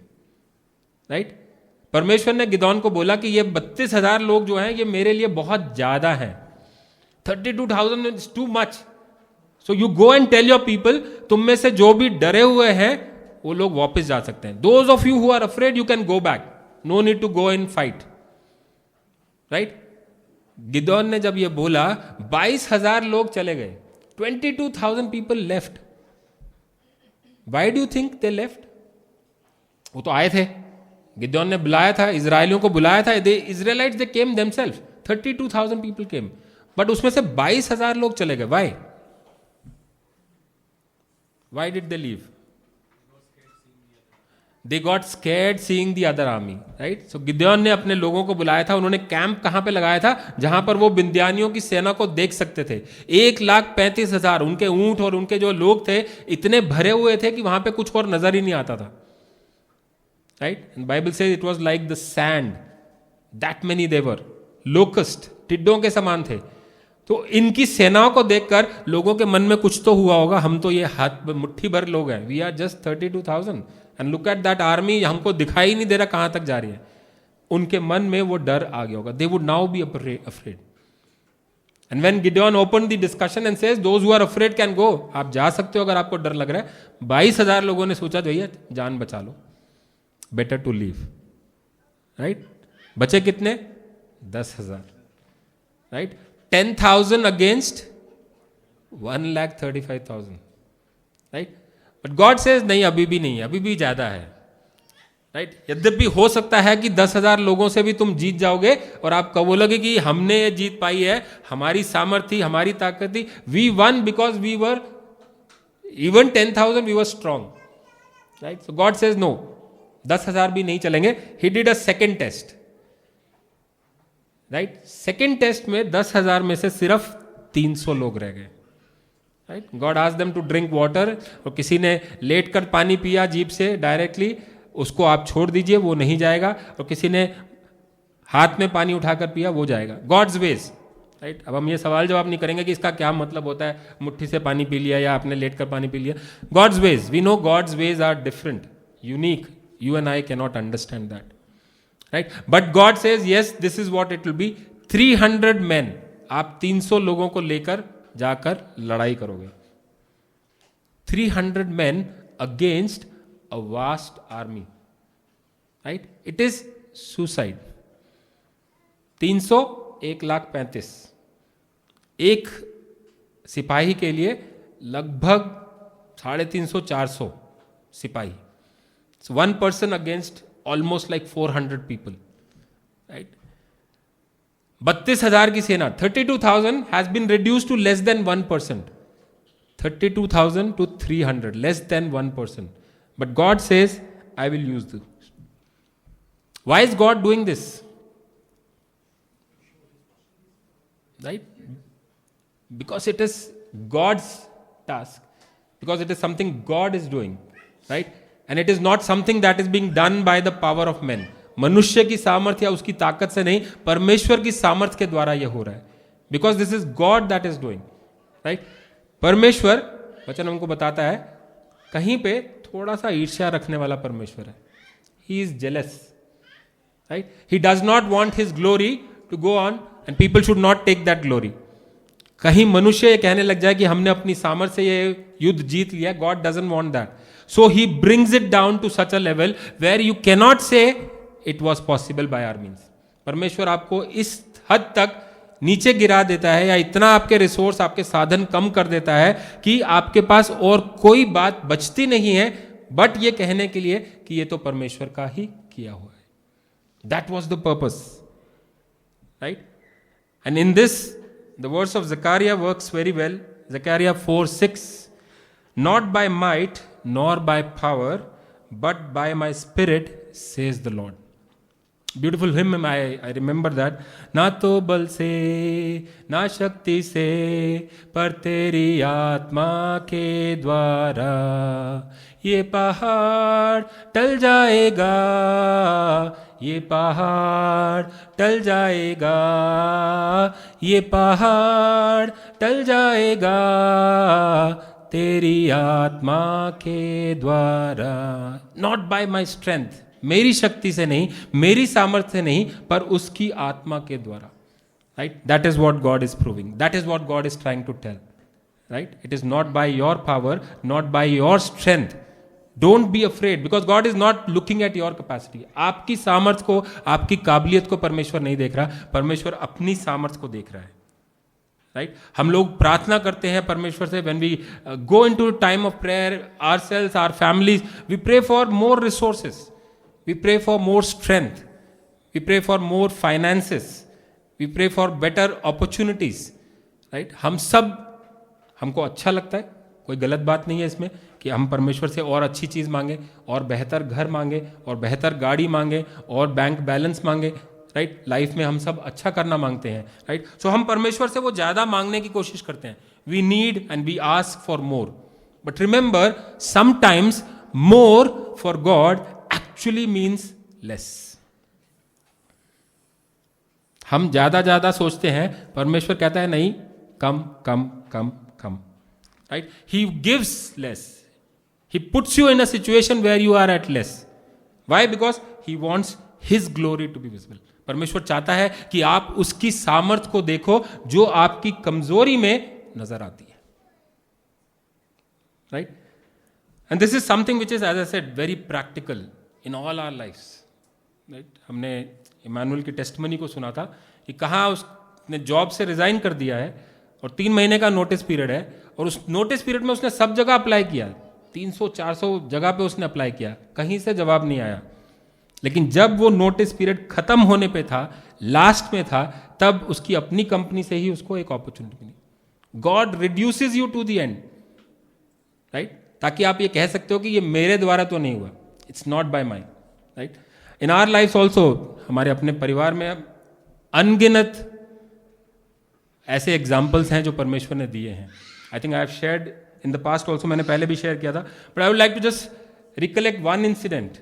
Right? परमेश्वर ने गिदोन को बोला कि ये 32,000 लोग जो हैं ये मेरे लिए बहुत ज्यादा हैं. 32,000 is too much. So you go and tell your people, तुम में से जो भी डरे हुए हैं वो लोग वापस जा सकते हैं. Those of you who are afraid, you can go back. No need to go and fight. Right? Gideon ने जब ये बोला, 22,000 लोग चले गए. 22,000 people left. Why do you think they left? वो तो आए थे, गिदोन ने बुलाया था, इजराइलियों को बुलाया था. The Israelites, they came themselves. 32,000 people came. But उसमें से 22,000 लोग चले गए. Why? Why did they leave? They got scared seeing the other army, right? So Gideon ने अपने लोगों को बुलाया था, उन्होंने कैंप कहां पे लगाया था? जहां पर वो बिन्यामिनियों की सेना को देख सकते थे। 1,35,000 उनके ऊंट और उनके जो लोग थे इतने भरे हुए थे कि वहां पे कुछ और नजर ही नहीं आता था, राइट? बाइबल से it was like the sand, that many they were, locust, टिड्डों के समान थे। तो इनकी सेनाओं को देखकर लोगों के मन में कुछ तो हुआ होगा, हम तो ये हाथ मुट्ठी भर लोग हैं, we are just 32,000 and look at that army, हमको दिखाई नहीं दे रहा कहां तक जा रही है। उनके मन में वो डर आ गया होगा, they would now be afraid. And when Gideon open the discussion and says those who are afraid can go, आप जा सकते हो अगर आपको डर लग रहा है। 22,000 लोगों ने सोचा भैया जान बचा लो, बेटर टू लीव, राइट? बचे कितने? 10,000, right? 10,000 against 1,35,000, right? But God says नहीं, अभी भी नहीं, अभी भी ज्यादा है, राइट? यद्यपि हो सकता है कि 10,000 लोगों से भी तुम जीत जाओगे और आप कब बोलोगे कि हमने ये जीत पाई है, हमारी सामर्थ्य थी, हमारी ताकत थी, we won because we were even 10,000 we were strong, right? So God says no, 10,000 भी नहीं चलेंगे। He did a second test, right? Second test में 10,000 में से सिर्फ 300 लोग रह गए, right? God asked them to drink water, और किसी ने लेट कर पानी पिया जीभ से डायरेक्टली, उसको आप छोड़ दीजिए, वो नहीं जाएगा, और किसी ने हाथ में पानी उठाकर पिया, वो जाएगा। God's ways, right? अब हम ये सवाल जवाब नहीं करेंगे कि इसका क्या मतलब होता है, मुट्ठी से पानी पी लिया या आपने लेट कर पानी पी लिया। God's ways, we know God's ways are different, unique, you and I can not understand that, right? But God says yes, this is what it will be. 300 man, आप 300 लोगों को लेकर जाकर लड़ाई करोगे। 300 man against a vast army, right? It is suicide. 300, 1,35,000, एक सिपाही के लिए लगभग 350-400 सिपाही। One person against almost like 400 people, right? 32,000 की सेना, 32,000 has been reduced to less than 1%, 32,000 to 300, less than 1%. But God says, I will use this. Why is God doing this? Right? Because it is God's task. Because it is something God is doing. Right? And it is not something that is being done by the power of men. मनुष्य की सामर्थ्य या उसकी ताकत से नहीं, परमेश्वर की सामर्थ्य के द्वारा यह हो रहा है। Because this is God that is doing, right? परमेश्वर, वचन हमको बताता है, कहीं पे थोड़ा सा ईर्ष्या रखने वाला परमेश्वर है। He is jealous, right? He does not want his glory to go on and people should not take that glory. कहीं मनुष्य ये कहने लग जाए कि हमने अपनी सामर्थ्य से ये युद्ध जीत लिया, God doesn't want that. So he brings it down to such a level where you cannot say it was possible by our means. परमेश्वर आपको इस हद तक नीचे गिरा देता है या इतना आपके रिसोर्स, आपके साधन कम कर देता है कि आपके पास और कोई बात बचती नहीं है बट ये कहने के लिए कि ये तो परमेश्वर का ही किया हुआ है। That was the purpose, right? And in this the words of Zechariah works very well. Zechariah 4:6, not by might nor by power but by my spirit says the Lord. Beautiful hymn, I remember that. ना तो बल से ना शक्ति से पर तेरी आत्मा के द्वारा ये पहाड़ टल जाएगा, ये पहाड़ टल जाएगा, ये पहाड़ टल जाएगा तेरी आत्मा के द्वारा। नॉट बाय माई स्ट्रेंथ, मेरी शक्ति से नहीं, मेरी सामर्थ्य से नहीं, पर उसकी आत्मा के द्वारा, right? That is what God is proving, that is what God is trying to tell, right? It is not by your power, not by your strength. Don't be afraid because God is not looking at your capacity. आपकी सामर्थ्य को, आपकी काबिलियत को परमेश्वर नहीं देख रहा, परमेश्वर अपनी सामर्थ्य को देख रहा है, राइट? हम लोग प्रार्थना करते हैं परमेश्वर से, when we go into time of prayer, ourselves, our families, we pray for more resources, we pray for more strength, we pray for more finances, we pray for better opportunities, right? हम सब, हमको अच्छा लगता है, कोई गलत बात नहीं है इसमें कि हम परमेश्वर से और अच्छी चीज़ मांगे, और बेहतर घर मांगे, और बेहतर गाड़ी मांगे, और बैंक बैलेंस मांगे, राइट। लाइफ में हम सब अच्छा करना मांगते हैं, राइट। सो हम परमेश्वर से वो ज़्यादा मांगने की कोशिश करते हैं. We need and we ask for more. But remember, sometimes more for God actually means less. हम ज़्यादा सोचते हैं, परमेश्वर कहता है नहीं, कम कम कम कम, right. He gives less. He puts you in a situation where you are at less. Why? Because he wants his glory to be visible. परमेश्वर चाहता है कि आप उसकी सामर्थ्य को देखो जो आपकी कमजोरी में नजर आती है, right. And this is something which is, as I said, very practical in all our lifes, right. हमने इमानुएल की टेस्टमनी को सुना था कि कहाँ उसने जॉब से रिजाइन कर दिया है और 3 महीने का नोटिस पीरियड है, और उस नोटिस पीरियड में उसने सब जगह अप्लाई किया, 300-400 जगह पे उसने अप्लाई किया, कहीं से जवाब नहीं आया. लेकिन जब वो नोटिस पीरियड खत्म होने पे था, लास्ट में था, तब उसकी अपनी कंपनी से ही उसको एक अपॉर्चुनिटी मिली. God reduces you to the end, right, ताकि आप ये कह सकते हो कि ये मेरे द्वारा तो नहीं हुआ, it's not by my, right. In our life also, हमारे अपने परिवार में अनगिनत ऐसे एग्जाम्पल्स हैं जो परमेश्वर ने दिए हैं. I think I have shared in the past also, मैंने पहले भी शेयर किया था, but I would like to just recollect one incident.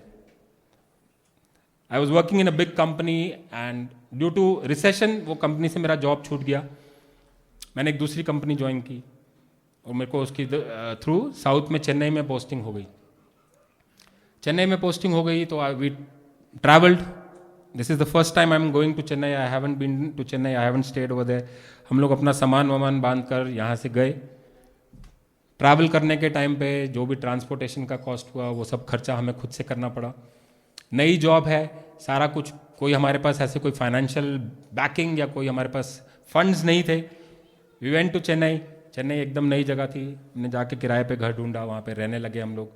I was working in a big company and due to recession वो कंपनी से मेरा job छूट गया. मैंने एक दूसरी कंपनी ज्वाइन की और मेरे को उसकी थ्रू साउथ में चेन्नई में पोस्टिंग हो गई. चेन्नई में पोस्टिंग हो गई तो we travelled. This is the first time I am going to Chennai. I haven't been to Chennai, I haven't stayed over there. हम लोग अपना सामान वामान बांध कर यहाँ से गए. ट्रैवल करने के टाइम पे जो भी ट्रांसपोर्टेशन का कॉस्ट हुआ वो सब खर्चा हमें खुद से करना पड़ा. नई जॉब है, सारा कुछ, कोई हमारे पास ऐसे कोई फाइनेंशियल बैकिंग या कोई हमारे पास फंड्स नहीं थे. We went to Chennai. Chennai एकदम नई जगह थी. हमने जाके किराए पे घर ढूंढा, वहाँ पे रहने लगे हम लोग.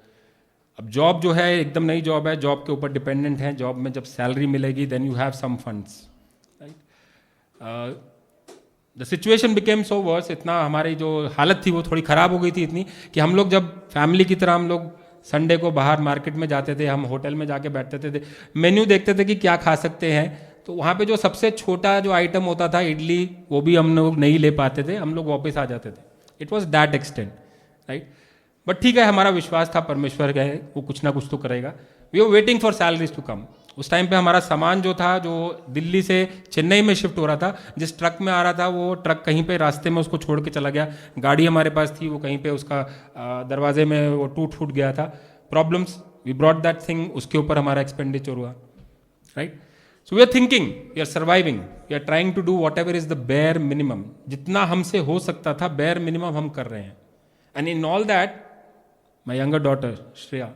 अब जॉब जो है एकदम नई जॉब है, जॉब के ऊपर डिपेंडेंट है. जॉब में जब सैलरी मिलेगी then you have some funds, right. The situation became so worse. इतना हमारी जो हालत थी वो थोड़ी ख़राब हो गई थी, इतनी कि हम लोग जब फैमिली की तरह हम लोग संडे को बाहर मार्केट में जाते थे, हम होटल में जाके बैठते थे, मेन्यू देखते थे कि क्या खा सकते हैं. तो वहाँ पे जो सबसे छोटा जो आइटम होता था, इडली, वो भी हम लोग नहीं ले पाते थे, हम लोग वापस आ जाते थे. It was that extent, right. But ठीक है, हमारा विश्वास था परमेश्वर है, वो कुछ ना कुछ तो करेगा. We are waiting for salaries to come. उस टाइम पे हमारा सामान जो था, जो दिल्ली से चेन्नई में शिफ्ट हो रहा था, जिस ट्रक में आ रहा था वो ट्रक कहीं पे रास्ते में उसको छोड़ के चला गया. गाड़ी हमारे पास थी, वो कहीं पे उसका दरवाजे में वो टूट गया था. Problems, we brought that thing. उसके ऊपर हमारा एक्सपेंडिचर हुआ, right. So we are thinking, we are surviving, we are trying to do whatever is the bare minimum. जितना हमसे हो सकता था बेयर मिनिमम हम कर रहे हैं. And in all that my younger daughter Shreya,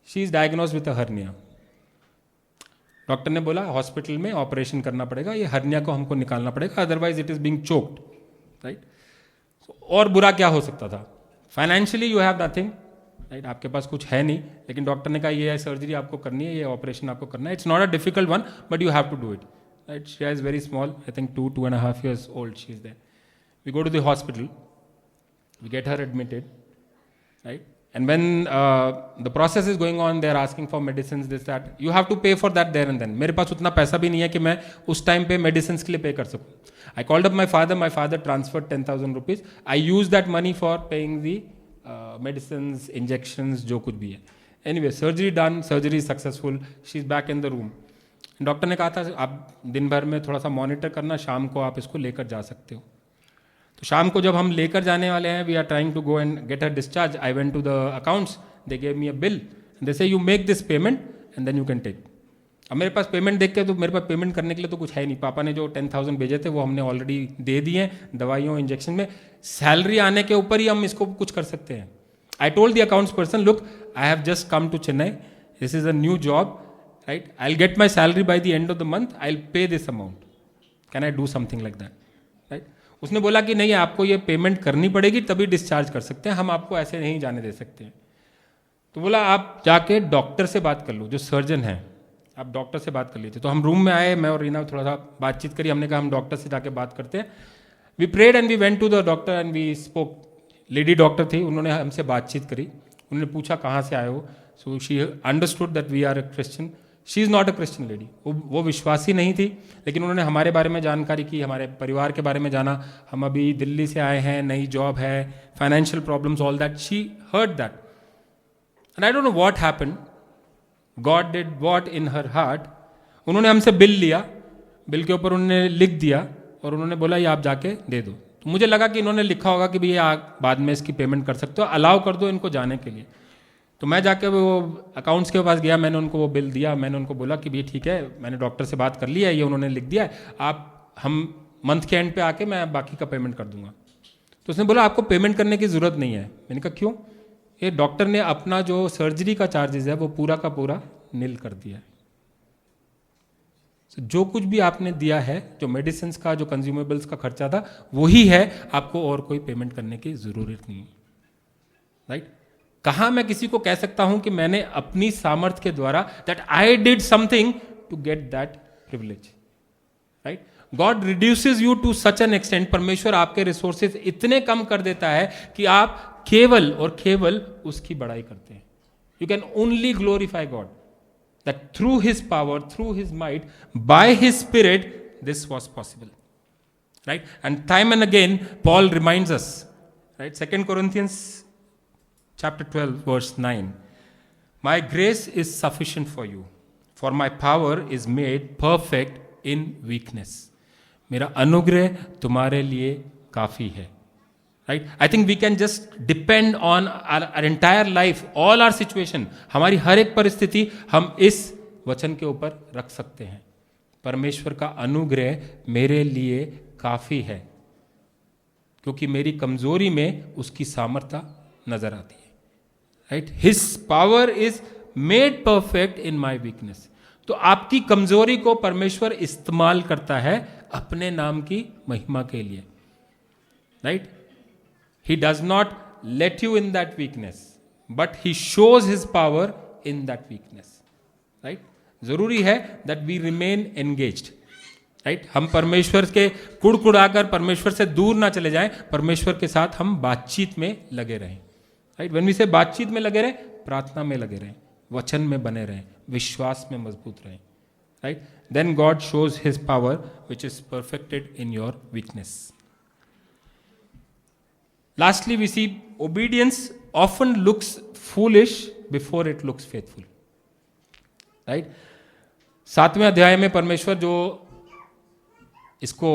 she is diagnose with a hernia. Doctor ने बोला हॉस्पिटल में ऑपरेशन करना पड़ेगा, ये हर्निया को हमको निकालना पड़ेगा, otherwise it is being choked, right. और बुरा क्या हो सकता था? Financially you have nothing, right. आपके पास कुछ है नहीं, लेकिन डॉक्टर ने कहा ये सर्जरी आपको करनी है, ये ऑपरेशन आपको करना है. It's not a difficult one, but you have to do it, right. Shreya is very small, I think 2.5 years old she is there. We go to the hospital, we get her admitted, right. And when the process is going on, they are asking for medicines, this that. You have to pay for that there and then. मेरे पास उतना पैसा भी नहीं है कि मैं उस time पे मेडिसिन के लिए पे कर सकूँ. I called up my father transferred 10,000 rupees. I used that money for paying the medicines, injections, जो कुछ भी है. Anyway, surgery done, surgery successful. She is back in the room. Doctor ने कहा था आप दिन भर में थोड़ा सा मॉनिटर करना, शाम को आप इसको लेकर जा सकते हो. तो शाम को जब हम लेकर जाने वाले हैं, we are trying to go and get her discharge. I went to the accounts, they gave me a bill, they say you make this payment and then you can take. अब मेरे पास पेमेंट देख के, तो मेरे पास payment करने के लिए तो कुछ है नहीं. पापा ने जो 10,000 भेजे थे वो हमने ऑलरेडी दे दिए हैं दवाइयों इंजेक्शन में. सैलरी आने के ऊपर ही हम इसको कुछ कर सकते हैं. I told the accounts person, look I have just come to Chennai, this is a new job, right. I will get my salary by the end of the month, I will pay this amount, can I do something like that, right. उसने बोला कि नहीं, आपको ये payment करनी पड़ेगी तभी discharge कर सकते हैं, हम आपको ऐसे नहीं जाने दे सकते हैं. तो बोला आप जाके डॉक्टर से बात कर लो, जो सर्जन है, आप डॉक्टर से बात कर लीजिए. तो हम रूम में आए, मैं और रीना थोड़ा सा बातचीत करी. हमने कहा हम डॉक्टर से जाके बात करते हैं. We prayed and we went to the doctor and we spoke. Lady doctor थी, उन्होंने हमसे बातचीत करी. उन्होंने पूछा कहाँ से आए हो, so she understood that we are a Christian. She is not a Christian lady. वो विश्वासी नहीं थी, लेकिन उन्होंने हमारे बारे में जानकारी की, हमारे परिवार के बारे में जाना. हम अभी दिल्ली से आए हैं, नई जॉब है, financial problems, all that. She heard that and I don't know what happened. God did what in her heart. उन्होंने हमसे बिल लिया, बिल के ऊपर उन्होंने लिख दिया और उन्होंने बोला ये आप जाके दे दो. तो मुझे लगा कि इन्होंने लिखा होगा कि भैया आप बाद में इसकी पेमेंट कर सकते हो, अलाउ कर दो इनको जाने के लिए. तो मैं जाके वो अकाउंट्स के पास गया, मैंने उनको वो बिल दिया, मैंने उनको बोला कि भैया ठीक है, मैंने डॉक्टर से बात कर लिया है, ये उन्होंने लिख दिया है, आप हम मंथ के एंड पे आके मैं बाकी का पेमेंट कर दूंगा. तो उसने बोला आपको पेमेंट करने की ज़रूरत नहीं है. मैंने कहा क्यों? ये डॉक्टर ने अपना जो सर्जरी का चार्जेस है वो पूरा का पूरा नील कर दिया है. जो कुछ भी आपने दिया है, जो मेडिसिन का, जो कंज्यूमेबल्स का खर्चा था, वही है, आपको और कोई पेमेंट करने की ज़रूरत नहीं है. राइट? कहाँ मैं किसी को कह सकता हूं कि मैंने अपनी सामर्थ्य के द्वारा that I did something to get that privilege. Right? God reduces you to such an extent. परमेश्वर आपके रिसोर्सेज इतने कम कर देता है कि आप केवल और केवल उसकी बड़ाई करते हैं. You can only glorify God that through his power, through his might, by his spirit this was possible. Right? And time and again Paul reminds us. Right? 2 Corinthians chapter 12 verse 9, my grace is sufficient for you, for my power is made perfect in weakness. मेरा अनुग्रह तुम्हारे लिए काफी है. Right? I think we can just depend on our entire life, all our situation. हमारी हर एक परिस्थिति हम इस वचन के ऊपर रख सकते हैं. परमेश्वर का अनुग्रह मेरे लिए काफी है, क्योंकि मेरी कमजोरी में उसकी सामर्थ्य नजर आती है. Right? His power is made perfect in my weakness. तो आपकी कमजोरी को परमेश्वर इस्तेमाल करता है अपने नाम की महिमा के लिए. Right? He does not let you in that weakness, but he shows his power in that weakness. Right? जरूरी है that we remain engaged. Right? हम परमेश्वर के कुड़कुड़ाकर परमेश्वर से दूर ना चले जाएं, परमेश्वर के साथ हम बातचीत में लगे रहें. राइट? व्हेन वी से बातचीत में लगे रहें, प्रार्थना में लगे रहें, वचन में बने रहें, विश्वास में मजबूत रहें. Right? Then God shows his power which is perfected in your weakness. Lastly we see obedience often looks foolish before it looks faithful. Right? 7वें अध्याय में परमेश्वर जो इसको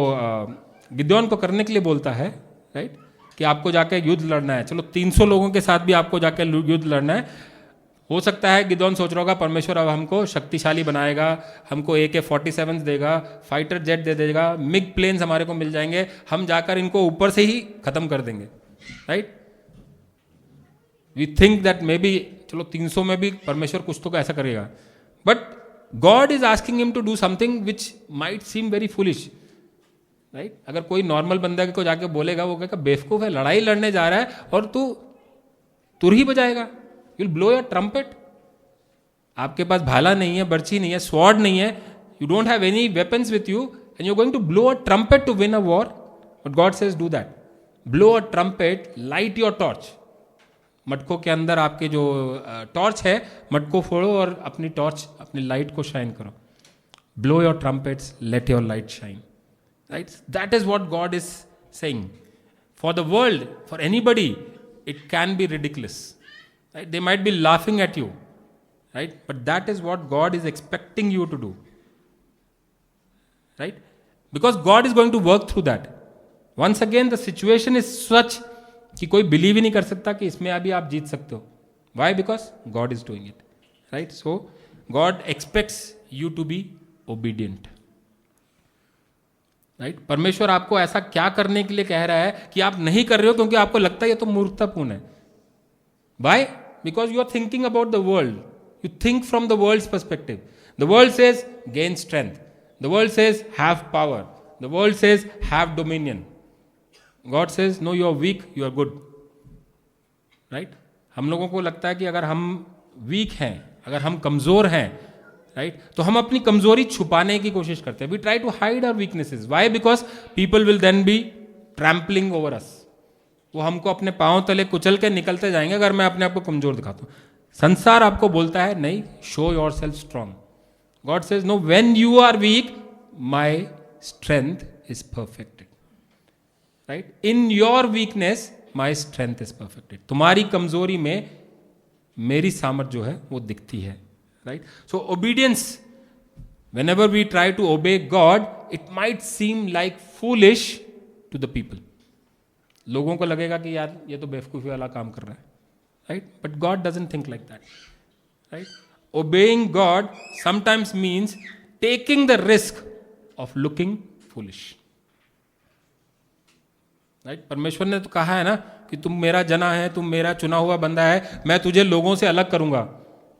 गिदोन को करने के लिए बोलता है, राइट, कि आपको जाके युद्ध लड़ना है. चलो 300 लोगों के साथ भी आपको जाके युद्ध लड़ना है. हो सकता है गिदोन सोच रहा होगा परमेश्वर अब हमको शक्तिशाली बनाएगा, हमको AK-47 देगा, फाइटर जेट दे देगा, मिग प्लेन्स हमारे को मिल जाएंगे, हम जाकर इनको ऊपर से ही खत्म कर देंगे. Right? We think that maybe चलो 300 में भी परमेश्वर कुछ तो ऐसा करेगा. But God is asking him to do something which might seem very foolish. Right? अगर कोई नॉर्मल बंदा को जाके बोलेगा, वो कहेगा बेवकूफ है, लड़ाई लड़ने जा रहा है और तू तुरही बजाएगा, you will blow your trumpet. आपके पास भाला नहीं है, बर्छी नहीं है, स्वॉर्ड नहीं है, you don't have any weapons with you and you are going to blow a trumpet to win a war. But God says do that. Blow a trumpet, light your torch. मटकों के अंदर आपके जो torch है, मटको फोड़ो और अपनी torch, अपनी light को शाइन करो. Blow your trumpets, late your light shine. Right? That is what God is saying. For the world, for anybody, it can be ridiculous. Right? They might be laughing at you. Right? But that is what God is expecting you to do. Right? Because God is going to work through that. Once again, the situation is such कि कोई believe ही नहीं कर सकता कि इसमें अभी आप जीत सकते हो. Why? Because God is doing it. Right? So, God expects you to be obedient. Right? परमेश्वर आपको ऐसा क्या करने के लिए कह रहा है कि आप नहीं कर रहे हो क्योंकि आपको लगता है ये तो मूर्खतापूर्ण है. Why? Because you are thinking about the world. You think from the world's perspective. The world says gain strength. The world says have power. The world says have dominion. God says no, you are weak, you are good. Right? हम लोगों को लगता है कि अगर हम week हैं, अगर हम कमजोर हैं, राइट, तो हम अपनी कमजोरी छुपाने की कोशिश करते हैं. We try to hide our weaknesses. Why? Because people will then be trampling over us. वो हमको अपने पांव तले कुचल के निकलते जाएंगे अगर मैं अपने आप को कमजोर दिखाता हूं। संसार आपको बोलता है नहीं, show yourself strong. God says no, when you are weak my strength is perfected, right? In your weakness my strength is perfected. तुम्हारी कमजोरी में मेरी सामर्थ जो है वो दिखती है, right? So obedience, whenever we try to obey God, it might seem like foolish to the people. लोगों को लगेगा कि यार ये तो बेवकूफी वाला काम कर रहा है, right? But God doesn't think like that, right? Obeying God sometimes means taking the risk of looking foolish, right? परमेश्वर ने तो कहा है ना कि तुम मेरा जना है, तुम मेरा चुना हुआ बंदा है, मैं तुझे लोगों से अलग करूंगा,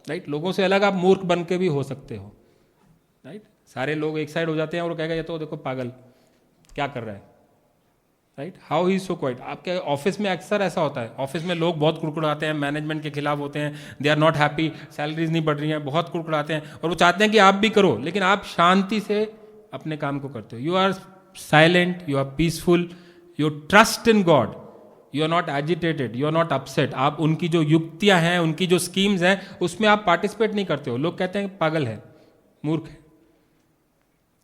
right? लोगों से अलग आप मूर्ख बन के भी हो सकते हो, राइट? सारे लोग एक साइड हो जाते हैं और कहेगा ये तो देखो पागल क्या कर रहा है, right? How he so quite. आपके ऑफिस में अक्सर ऐसा होता है, ऑफिस में लोग बहुत कुड़कुड़ाते हैं, मैनेजमेंट के खिलाफ होते हैं, they are not happy, salaries नहीं बढ़ रही हैं, बहुत कुड़कुड़ाते हैं और वो चाहते हैं कि आप भी करो, लेकिन आप शांति से अपने काम को करते हो। You are silent, you are peaceful, you trust in God, you are not agitated, you are not upset. आप उनकी जो युक्तियां हैं, उनकी जो स्कीम्स हैं, उसमें आप पार्टिसिपेट नहीं करते हो। लोग कहते हैं पागल है, मूर्ख है,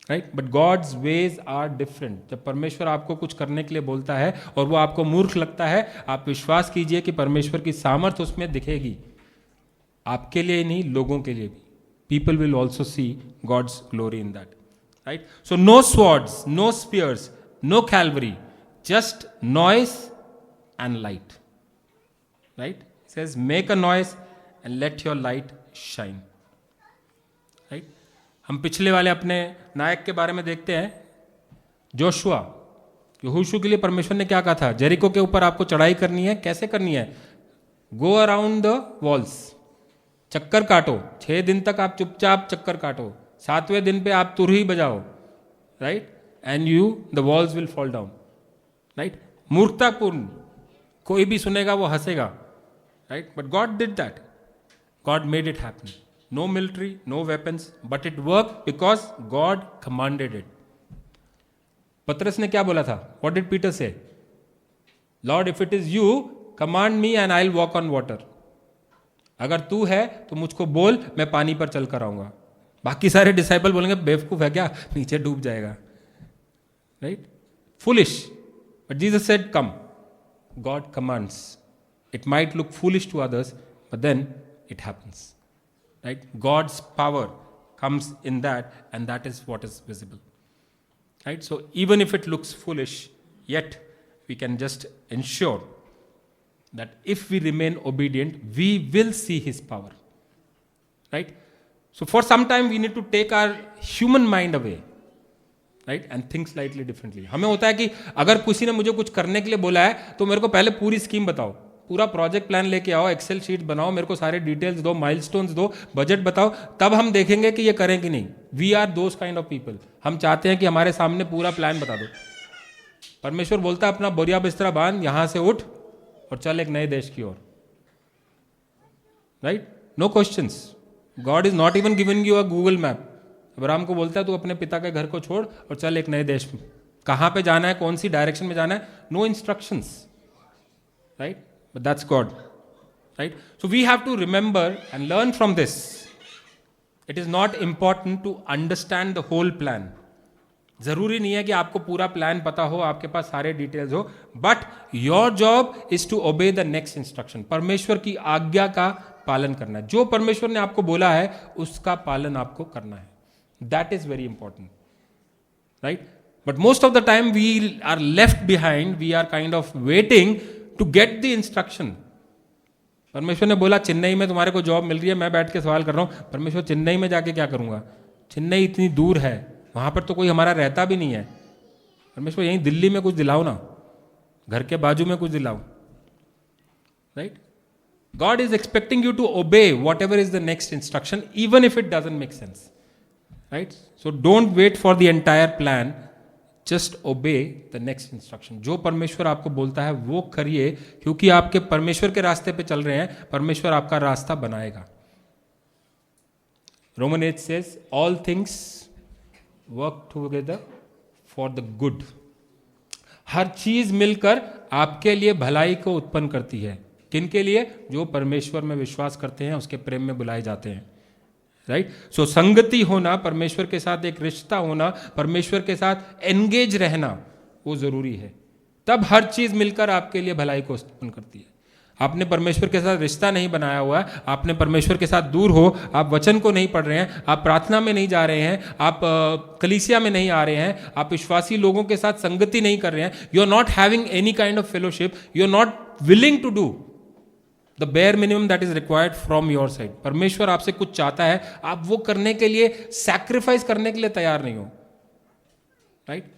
right? But God's ways are different. जब परमेश्वर आपको कुछ करने के लिए बोलता है और वो आपको मूर्ख लगता है, आप विश्वास कीजिए कि परमेश्वर की सामर्थ उसमें दिखेगी, आपके लिए नहीं, लोगों के लिए भी। People will also see God's glory in that, right? So no swords, no spears, no cavalry, just noise and light, right? Says make a noise and let your light shine, right? हम पिछले वाले अपने नायक के बारे में देखते हैं, Joshua. यहोशू के लिए परमेश्वर ने क्या कहा था? जेरिको के ऊपर आपको चढ़ाई करनी है। कैसे करनी है? गो अराउंड द वॉल्स, चक्कर काटो। 6 दिन तक आप चुपचाप चक्कर काटो, 7वें दिन पे आप तुरही बजाओ, right? And you the walls will fall down, right? मूर्खतापूर्ण, कोई भी सुनेगा वो हंसेगा, right? But God did that, God made it happen. No military, no weapons, but it worked because God commanded it. पतरस ने क्या बोला था? What did Peter say? Lord, if it is you, command me and I'll walk on water. अगर तू है तो मुझको बोल, मैं पानी पर चल कर आऊंगा। बाकी सारे डिसाइपल बोलेंगे बेवकूफ है क्या, नीचे डूब जाएगा, right? Foolish. But Jesus said, come. God commands. It might look foolish to others, but then it happens. Right? God's power comes in that, and that is what is visible. Right? So even if it looks foolish, yet we can just ensure that if we remain obedient, we will see His power. Right? So for some time we need to take our human mind away, right? And think slightly differently. हमें होता है कि अगर किसी ने मुझे कुछ करने के लिए बोला है तो मेरे को पहले पूरी स्कीम बताओ, पूरा प्रोजेक्ट प्लान लेके आओ, एक्सेल शीट बनाओ, मेरे को सारे डिटेल्स दो, माइलस्टोन्स दो, बजट बताओ, तब हम देखेंगे कि ये करें कि नहीं। We are those kind of people. हम चाहते हैं कि हमारे सामने पूरा प्लान बता दो। परमेश्वर बोलता है अपना बोरिया बिस्तरा बांध, यहां से उठ और चल एक नए देश की ओर, right? No questions. God is not even giving you a Google map. Abraham को बोलता है तू अपने पिता के घर को छोड़ और चल एक नए देश में। कहां पे जाना है, कौन सी डायरेक्शन में जाना है, no instructions, right? But that's God, right? So we have to remember and learn from this. It is not important to understand the whole plan. जरूरी नहीं है कि आपको पूरा प्लान पता हो, आपके पास सारे डिटेल्स हो, but your job is to obey the next instruction. परमेश्वर की आज्ञा का पालन करना है। जो परमेश्वर ने आपको बोला है उसका पालन आपको करना है। That is very important, right? But most of the time we are left behind, we are kind of waiting to get the instruction. परमेश्वर ने बोला चेन्नई में तुम्हारे को जॉब मिल रही है, मैं बैठ के सवाल कर रहा हूं परमेश्वर चेन्नई में जाके क्या करूंगा? चेन्नई इतनी दूर है, वहां पर तो कोई हमारा रहता भी नहीं है। परमेश्वर यहीं दिल्ली में कुछ दिलाओ ना, घर के बाजू में कुछ दिलाओ, right? God is expecting you to obey whatever is the next instruction, even if it doesn't make sense, right? So don't wait for the entire plan, just obey the next instruction. जो परमेश्वर आपको बोलता है वो करिए, क्योंकि आपके परमेश्वर के रास्ते पे चल रहे हैं, परमेश्वर आपका रास्ता बनाएगा। Roman 8 says all things work together for the good. हर चीज मिलकर आपके लिए भलाई को उत्पन्न करती है। किन के लिए? जो परमेश्वर में विश्वास करते हैं, उसके प्रेम में बुलाए जाते हैं। राइट? सो संगति होना, परमेश्वर के साथ एक रिश्ता होना, परमेश्वर के साथ एंगेज रहना, वो जरूरी है। तब हर चीज मिलकर आपके लिए भलाई को उत्पन्न करती है। आपने परमेश्वर के साथ रिश्ता नहीं बनाया हुआ है, आपने परमेश्वर के साथ दूर हो, आप वचन को नहीं पढ़ रहे हैं, आप प्रार्थना में नहीं जा रहे हैं, आप कलीसिया में नहीं आ रहे हैं, आप विश्वासी लोगों के साथ संगति नहीं कर रहे हैं, you are not having any kind of fellowship, you are not willing to do the bare minimum that is required from your side. परमेश्वर आपसे कुछ चाहता है, आप वो करने के लिए, सैक्रिफाइस करने के लिए तैयार नहीं हो। राइट?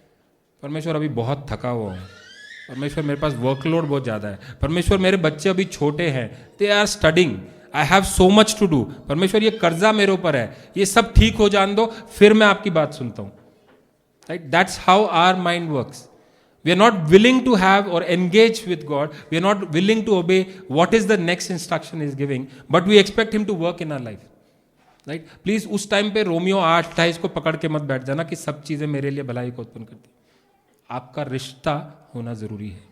परमेश्वर अभी बहुत थका हुआ है, परमेश्वर मेरे पास वर्कलोड बहुत ज़्यादा है, परमेश्वर मेरे बच्चे अभी छोटे हैं, they are studying, I have so much to do, परमेश्वर ये कर्जा मेरे ऊपर है, ये सब ठीक हो जान दो फिर मैं आपकी बात सुनता हूँ। Right? That's how our mind works. We are not willing to have और engage with God, we are not willing to obey what is the next instruction is giving, but we expect him to work in our life. Right? Please उस time पे Romeo 8:28 को पकड़ के मत बैठ जाना कि सब चीजें मेरे लिए भलाई को उत्पन्न करती। आपका रिश्ता होना जरूरी है।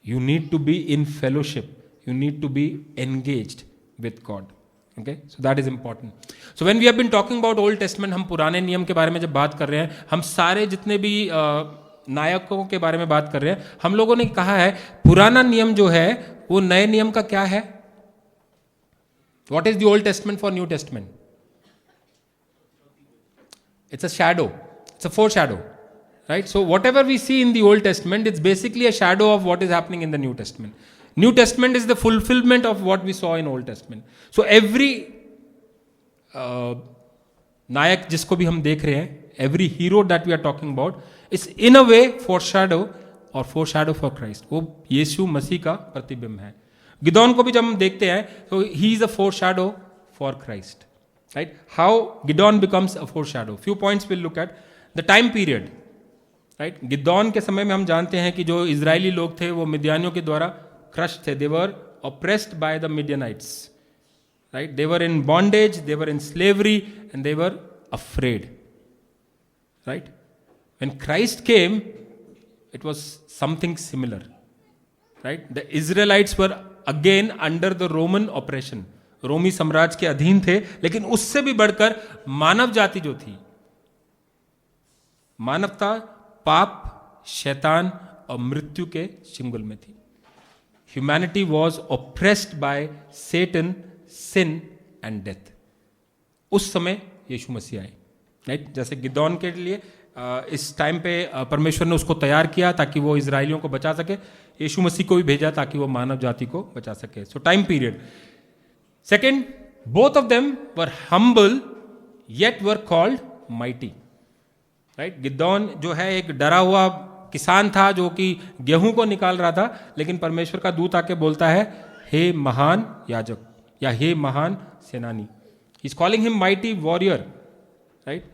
You need to be in fellowship, you need to be engaged with God. Okay, so that is important. So when we have been talking about Old Testament, हम पुराने नियम के बारे में जब बात कर रहे हैं, हम सारे जितने भी नायकों के बारे में बात कर रहे हैं, हम लोगों ने कहा है पुराना नियम जो है वो नए नियम का क्या है? What is the old testament for new testament? It's a shadow, it's a four shadow. Right? So whatever we see in the Old Testament, it's basically a shadow of what is happening in the New Testament. New Testament is the fulfillment of what we saw in Old Testament. So every नायक जिसको भी हम देख रहे हैं, every hero that we are talking about, is in a way foreshadow or foreshadow for Christ. वो यीशु मसीह का प्रतिबिंब है। गिदोन को भी जब हम देखते हैं तो he is a foreshadow for Christ. Right? How Gideon becomes a foreshadow. Few points we'll look at. The time period. Right? Gideon के समय में हम जानते हैं कि जो इजरायली लोग थे वो मिद्यानियों के द्वारा क्रश थे, they were oppressed by the Midianites. Right? They were in bondage, they were in slavery and they were afraid. Right? When Christ came it was something similar. Right? The Israelites were again under the Roman operation, रोमी साम्राज्य के अधीन थे, लेकिन उससे भी बढ़कर मानव जाति जो थी, मानवता पाप, शैतान और मृत्यु के चंगुल में थी। Humanity was oppressed by Satan, sin and death. उस समय यीशु मसीह आए। राइट? जैसे गिदोन के लिए इस टाइम पे परमेश्वर ने उसको तैयार किया ताकि वो इजरायलियों को बचा सके, यीशु मसीह को भी भेजा ताकि वो मानव जाति को बचा सके। सो time period. Second, both of them were humble yet were called mighty. Right? Gideon जो है एक डरा हुआ किसान था जो कि गेहूं को निकाल रहा था, लेकिन परमेश्वर का दूत आके बोलता है, हे महान याजक या हे महान सेनानी। He is calling him mighty warrior. Right?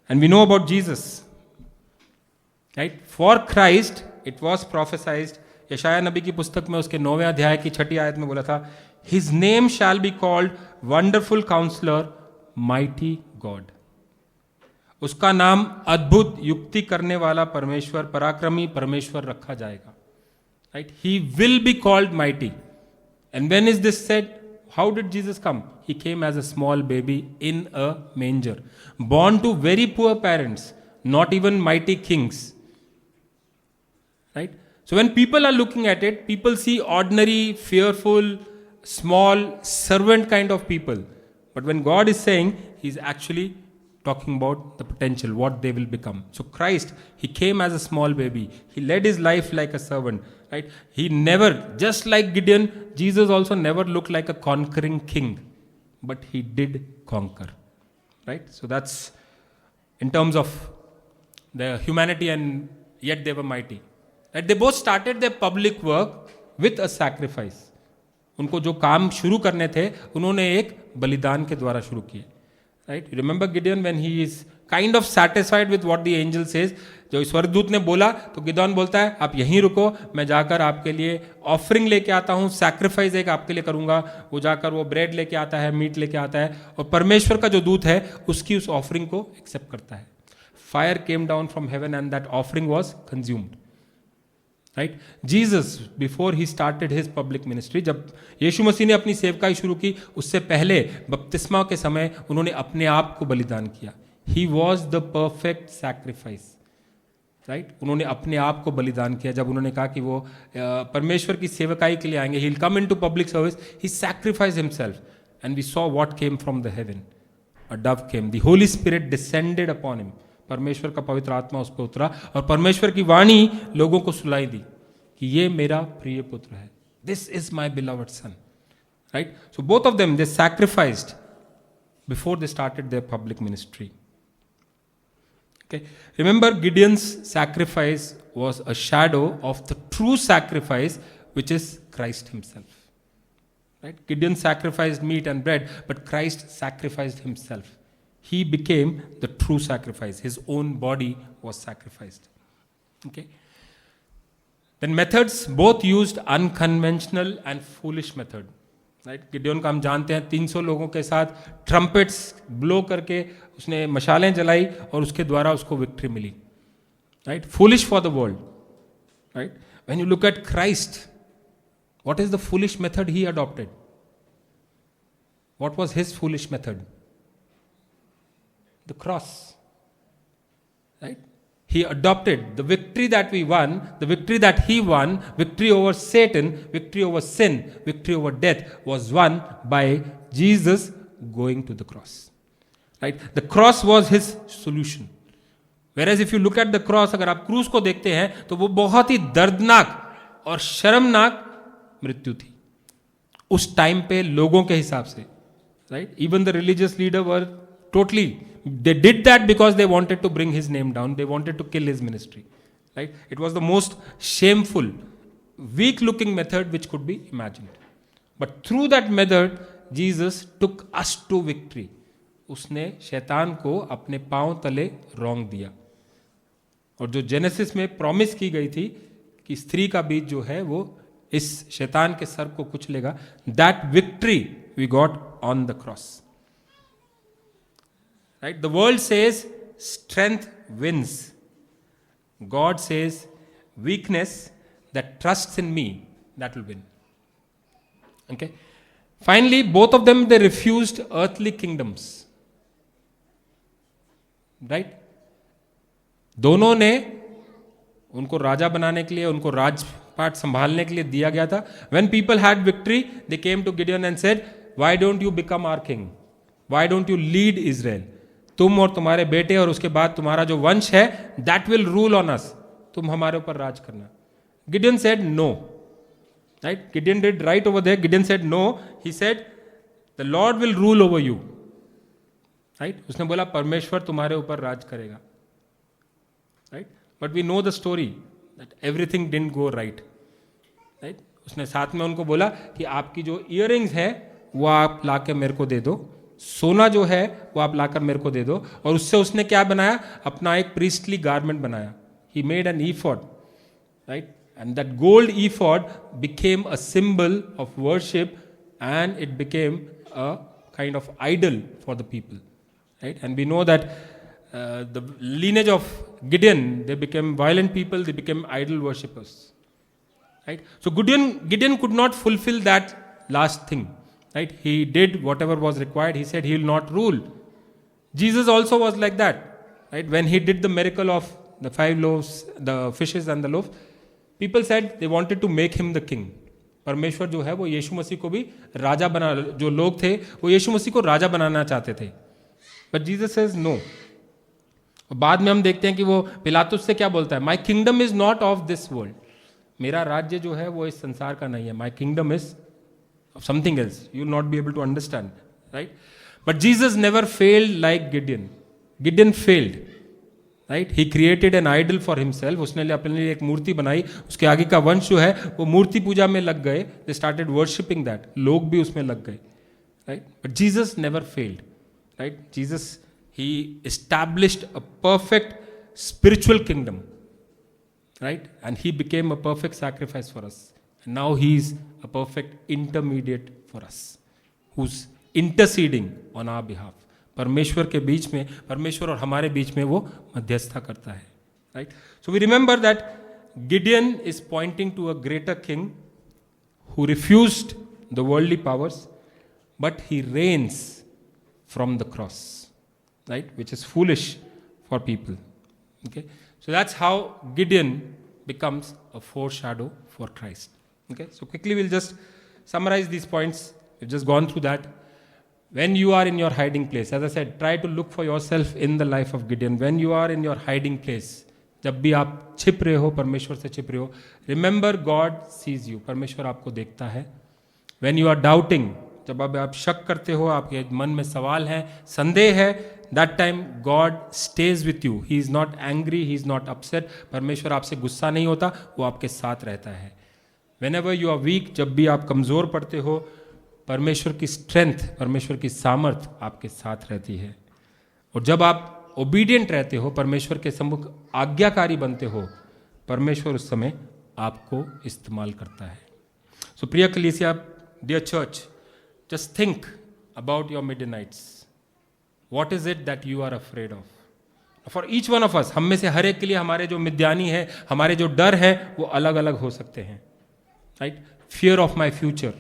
And we know about Jesus. Right? For Christ it was prophesied, यशाया नबी की पुस्तक में उसके 9वें अध्याय की 6ठी आयत में बोला था, his name shall be called wonderful counsellor, mighty God. उसका नाम अद्भुत युक्ति करने वाला परमेश्वर, पराक्रमी परमेश्वर रखा जाएगा। Right? He will be called mighty. And when is this said, how did Jesus come? He came as a small baby in a manger, born to very poor parents, not even mighty kings. Right? So when people are looking at it, people see ordinary, fearful, small, servant kind of people. But when God is saying, He's actually talking about the potential, what they will become. So Christ, He came as a small baby. He led His life like a servant. Right? He never, just like Gideon, Jesus also never looked like a conquering king. But He did conquer. Right? So that's in terms of the humanity, and yet they were mighty. Right? They both started their public work with a sacrifice. उनको जो काम शुरू करने थे उन्होंने एक बलिदान के द्वारा शुरू किए। Right? You remember Gideon when he is kind of satisfied with what the angel says. जो स्वर्गदूत ने बोला तो गिदोन बोलता है, आप यहीं रुको, मैं जाकर आपके लिए ऑफरिंग लेके आता हूँ, सैक्रिफाइस एक आपके लिए करूंगा। वो जाकर वो ब्रेड लेके आता है, मीट लेके आता है, और परमेश्वर का जो दूत है उसकी उस ऑफरिंग को एक्सेप्ट करता है। Fire came down from heaven and that offering was consumed. Right. Jesus before he started his public ministry, जब यीशु मसीह ने अपनी सेवकाई शुरू की, उससे पहले बपतिस्मा के समय उन्होंने अपने आप को बलिदान किया. He was the perfect sacrifice. Right. उन्होंने अपने आप को बलिदान किया. जब उन्होंने कहा कि वो परमेश्वर की सेवकाई के लिए आएंगे, he will come into public service, he sacrifice himself. And we saw what came from the heaven. A dove came, the holy spirit descended upon him. परमेश्वर का पवित्र आत्मा उस पर उतरा और परमेश्वर की वाणी लोगों को सुनाई दी कि ये मेरा प्रिय पुत्र है. This is my beloved son. Right. So both of them they sacrificed before they started their public ministry. Okay. Remember, Gideon's sacrifice was a shadow of the true sacrifice, which is Christ himself. Right? Gideon sacrificed meat and bread, but Christ sacrificed himself. He became the true sacrifice. His own body was sacrificed. Okay. Then methods, both used unconventional and foolish method. Right. Gideon का हम जानते हैं, 300 लोगों के साथ trumpets blow करके उसने मशालें जलाई और उसके द्वारा उसको विक्ट्री मिली. Right. Foolish for the world. Right. When you look at Christ, what is the foolish method he adopted? What was his foolish method? The cross. Right. He adopted the victory that we won, the victory that he won, victory over Satan, victory over sin, victory over death was won by Jesus going to the cross. Right? The cross was his solution. Whereas if you look at the cross, अगर आप क्रूस को देखते हैं तो वो बहुत ही दर्दनाक और शर्मनाक मृत्यु थी उस टाइम पे लोगों के हिसाब से. Right? Even the religious leader were totally, they did that because they wanted to bring his name down. They wanted to kill his ministry. Right? It was the most shameful, weak-looking method which could be imagined. But through that method, Jesus took us to victory. उसने शैतान को अपने पांव तले रौंद दिया. और जो जेनेसिस में प्रॉमिस की गई थी कि स्त्री का बीज जो है वो इस शैतान के सर को कुचलेगा, that victory we got on the cross. Right? The world says strength wins. God says weakness that trusts in me, that will win. Okay? Finally, both of them, they refused earthly kingdoms. Right? दोनों ने उनको राजा बनाने के लिए, उनको राजपाट संभालने के लिए दिया गया था. When people had victory, they came to Gideon and said, why don't you become our king? Why don't you lead Israel? तुम और तुम्हारे बेटे और उसके बाद तुम्हारा जो वंश है, that will rule on us. तुम हमारे ऊपर राज करना. Gideon said no. Right. Gideon did right over there. Gideon said no. He said the Lord will rule over you. Right. उसने बोला परमेश्वर तुम्हारे ऊपर राज करेगा. Right. But we know the story that everything didn't go right. Right. उसने साथ में उनको बोला कि आपकी जो इयररिंग्स है वो आप लाके मेरे को दे दो, सोना जो है वो आप लाकर मेरे को दे दो. और उससे उसने क्या बनाया? अपना एक प्रीस्टली गारमेंट बनाया. He made an ephod. Right. And that gold ephod became a symbol of worship and it became a kind of idol for the people. Right. And we know that the lineage of Gideon, they became violent people, they became idol worshippers. Right. So Gideon could not fulfill that last thing. Right? He did whatever was required. He said he will not rule. Jesus also was like that. Right? When he did the miracle of the 5 loaves, the fishes and the loaf, people said they wanted to make him the king. परमेश्वर जो है वो यीशु मसीह को भी राजा बना, जो लोग थे वो यीशु मसीह को राजा बनाना चाहते थे. But Jesus says no. बाद में हम देखते हैं कि वो पिलातुस से क्या बोलता है? My kingdom is not of this world. मेरा राज्य जो है वो इस संसार का नहीं है. My kingdom is of something else. You will not be able to understand. Right? But Jesus never failed like Gideon. Gideon failed. Right? He created an idol for himself. उसने अपने लिए एक मूर्ति बनाई. उसके आगे का वंश जो है वो मूर्ति पूजा में लग गए. They started worshipping that. लोग भी उसमें लग गए. Right? But Jesus never failed. Right? Jesus, he established a perfect spiritual kingdom. Right? And he became a perfect sacrifice for us. And now he is a perfect intermediate for us, who's interceding on our behalf. परमेश्वर के बीच में, परमेश्वर और हमारे बीच में वो मध्यस्थता करता है. Right? So we remember that Gideon is pointing to a greater king who refused the worldly powers, but he reigns from the cross, right? Which is foolish for people. Okay, so that's how Gideon becomes a foreshadow for Christ. Okay, so quickly we'll just summarize these points. We've just gone through that. When you are in your hiding place, as I said, try to look for yourself in the life of Gideon. When you are in your hiding place, जब भी आप छिप रहे हो, परमेश्वर से छिप रहे हो, रिमेंबर गॉड सीज यू, परमेश्वर आपको देखता है. When you are doubting, जब आप शक करते हो, आपके मन में सवाल है, संदेह है, that time God stays with you. He is not angry, He is not upset. परमेश्वर आपसे गुस्सा नहीं होता, वो आपके साथ रहता है. Whenever you are weak, जब भी आप कमजोर पड़ते हो, परमेश्वर की स्ट्रेंथ, परमेश्वर की सामर्थ आपके साथ रहती है. और जब आप ओबीडियंट रहते हो, परमेश्वर के सम्मुख आज्ञाकारी बनते हो, परमेश्वर उस समय आपको इस्तेमाल करता है. सो प्रिय कलीसिया, dear church, just think about your midnights. What is it that you are afraid of? For each one of us, हम में से हर एक के लिए हमारे जो मिद्यानी है, हमारे जो डर है, वो अलग अलग हो सकते हैं. Right? Fear of my future,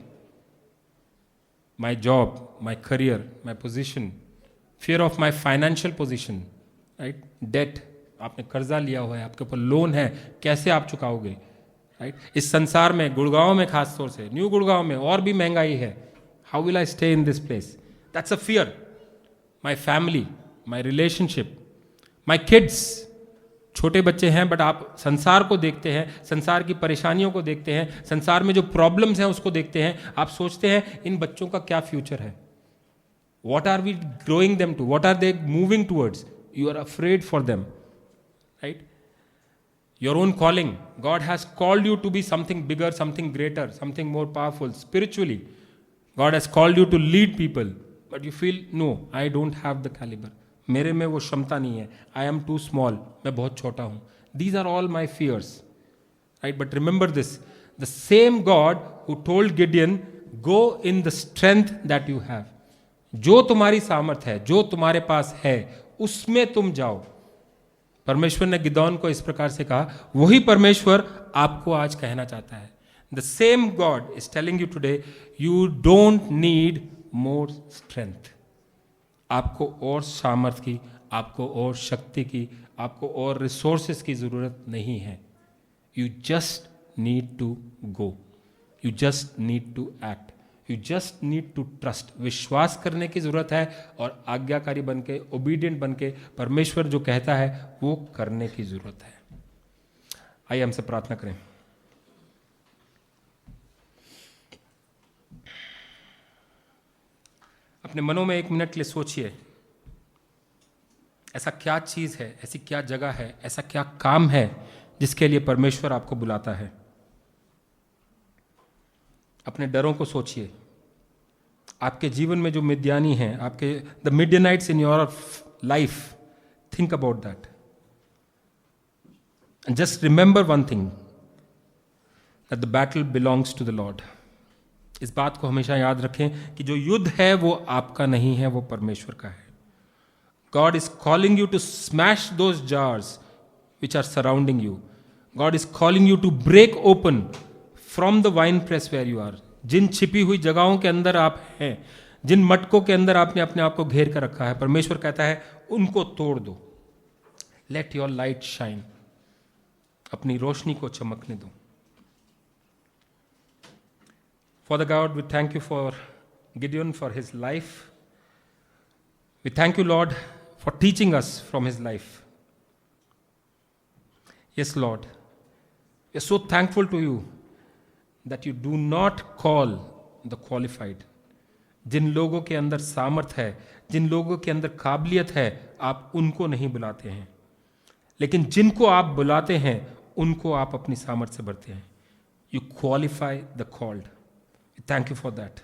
my job, my career, my position, fear of my financial position, right? Debt, आपने कर्जा लिया हुआ है, आपके ऊपर लोन है, कैसे आप चुकाओगे? राइट? इस संसार में, गुड़गांव में खास तौर से, न्यू गुड़गांव में और भी महंगाई है. How will I stay in this place? That's a fear. My family, my relationship, my kids, छोटे बच्चे हैं, बट आप संसार को देखते हैं, संसार की परेशानियों को देखते हैं, संसार में जो प्रॉब्लम्स हैं उसको देखते हैं, आप सोचते हैं इन बच्चों का क्या फ्यूचर है? What are we growing them to? What are they moving towards? You are afraid for them, right? Your own calling. God has called you to be something bigger, something greater, something more powerful spiritually. God has called you to lead people, but you feel, no, I don't have the caliber. मेरे में वो क्षमता नहीं है. I am too small. मैं बहुत छोटा हूँ. These are all my fears, right? But remember this: the same God who told Gideon, "Go in the strength that you have." जो तुम्हारी सामर्थ है, जो तुम्हारे पास है, उसमें तुम जाओ. परमेश्वर ने गिदोन को इस प्रकार से कहा, वही परमेश्वर आपको आज कहना चाहता है. The same God is telling you today, you don't need more strength. आपको और सामर्थ की, आपको और शक्ति की, आपको और रिसोर्सेस की जरूरत नहीं है. You just need to go. You just need to act. You just need to trust. विश्वास करने की जरूरत है और आज्ञाकारी बन के, ओबीडियंट बन के, परमेश्वर जो कहता है वो करने की जरूरत है. आइए हमसे प्रार्थना करें. अपने मनों में 1 मिनट के लिए सोचिए, ऐसा क्या चीज है, ऐसी क्या जगह है, ऐसा क्या काम है जिसके लिए परमेश्वर आपको बुलाता है. अपने डरों को सोचिए. आपके जीवन में जो मिद्यानी हैं, आपके the Midianites in your life, think about that and just remember one thing, that the battle belongs to the Lord. इस बात को हमेशा याद रखें कि जो युद्ध है वो आपका नहीं है, वो परमेश्वर का है. God is calling you to smash those jars which are surrounding you. God is calling you to break open from the wine press where you are. जिन छिपी हुई जगहों के अंदर आप हैं, जिन मटकों के अंदर आपने अपने आप को घेर कर रखा है, परमेश्वर कहता है उनको तोड़ दो. Late your light shine. अपनी रोशनी को चमकने दो. Father God, we thank you for Gideon, for his life. We thank you, Lord, for teaching us from his life. Yes, Lord, we are so thankful to you that you do not call the qualified. जिन लोगों के अंदर सामर्थ है, जिन लोगों के अंदर काबिलियत है, आप उनको नहीं बुलाते हैं, लेकिन जिनको आप बुलाते हैं उनको आप अपनी सामर्थ से भरते हैं. You qualify the called. Thank you for that.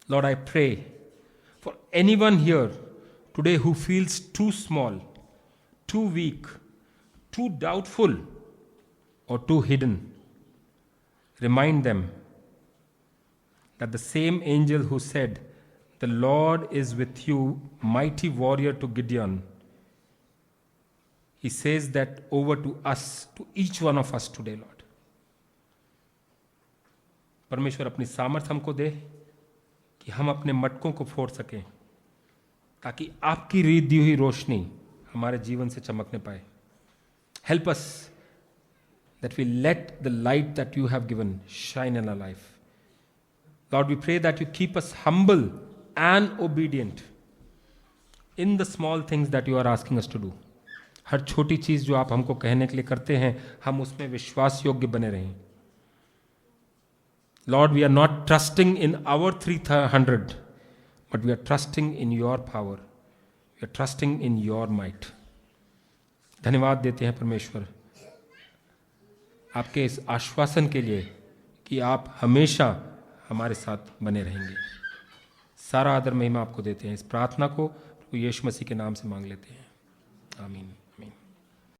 Lord, I pray for anyone here today who feels too small, too weak, too doubtful, or too hidden. Remind them that the same angel who said, "The Lord is with you, mighty warrior," to Gideon, He says that over to us, to each one of us today, Lord. परमेश्वर अपनी सामर्थ हमको दे कि हम अपने मटकों को फोड़ सकें, ताकि आपकी रीत दी हुई रोशनी हमारे जीवन से चमकने पाए. Help us that we let the light that you have given shine in our life. Lord, we pray that you keep us humble and obedient in the small things that you are asking us to do. हर छोटी चीज जो आप हमको कहने के लिए करते हैं, हम उसमें विश्वास योग्य बने रहें. Lord, we are not trusting in our 300, but we are trusting in your power. We are trusting in your might. धन्यवाद देते हैं परमेश्वर आपके इस आश्वासन के लिए कि आप हमेशा हमारे साथ बने रहेंगे. सारा आदर महिमा आपको देते हैं. इस प्रार्थना को प्रभु यीशु मसीह के नाम से मांग लेते हैं. आमीन.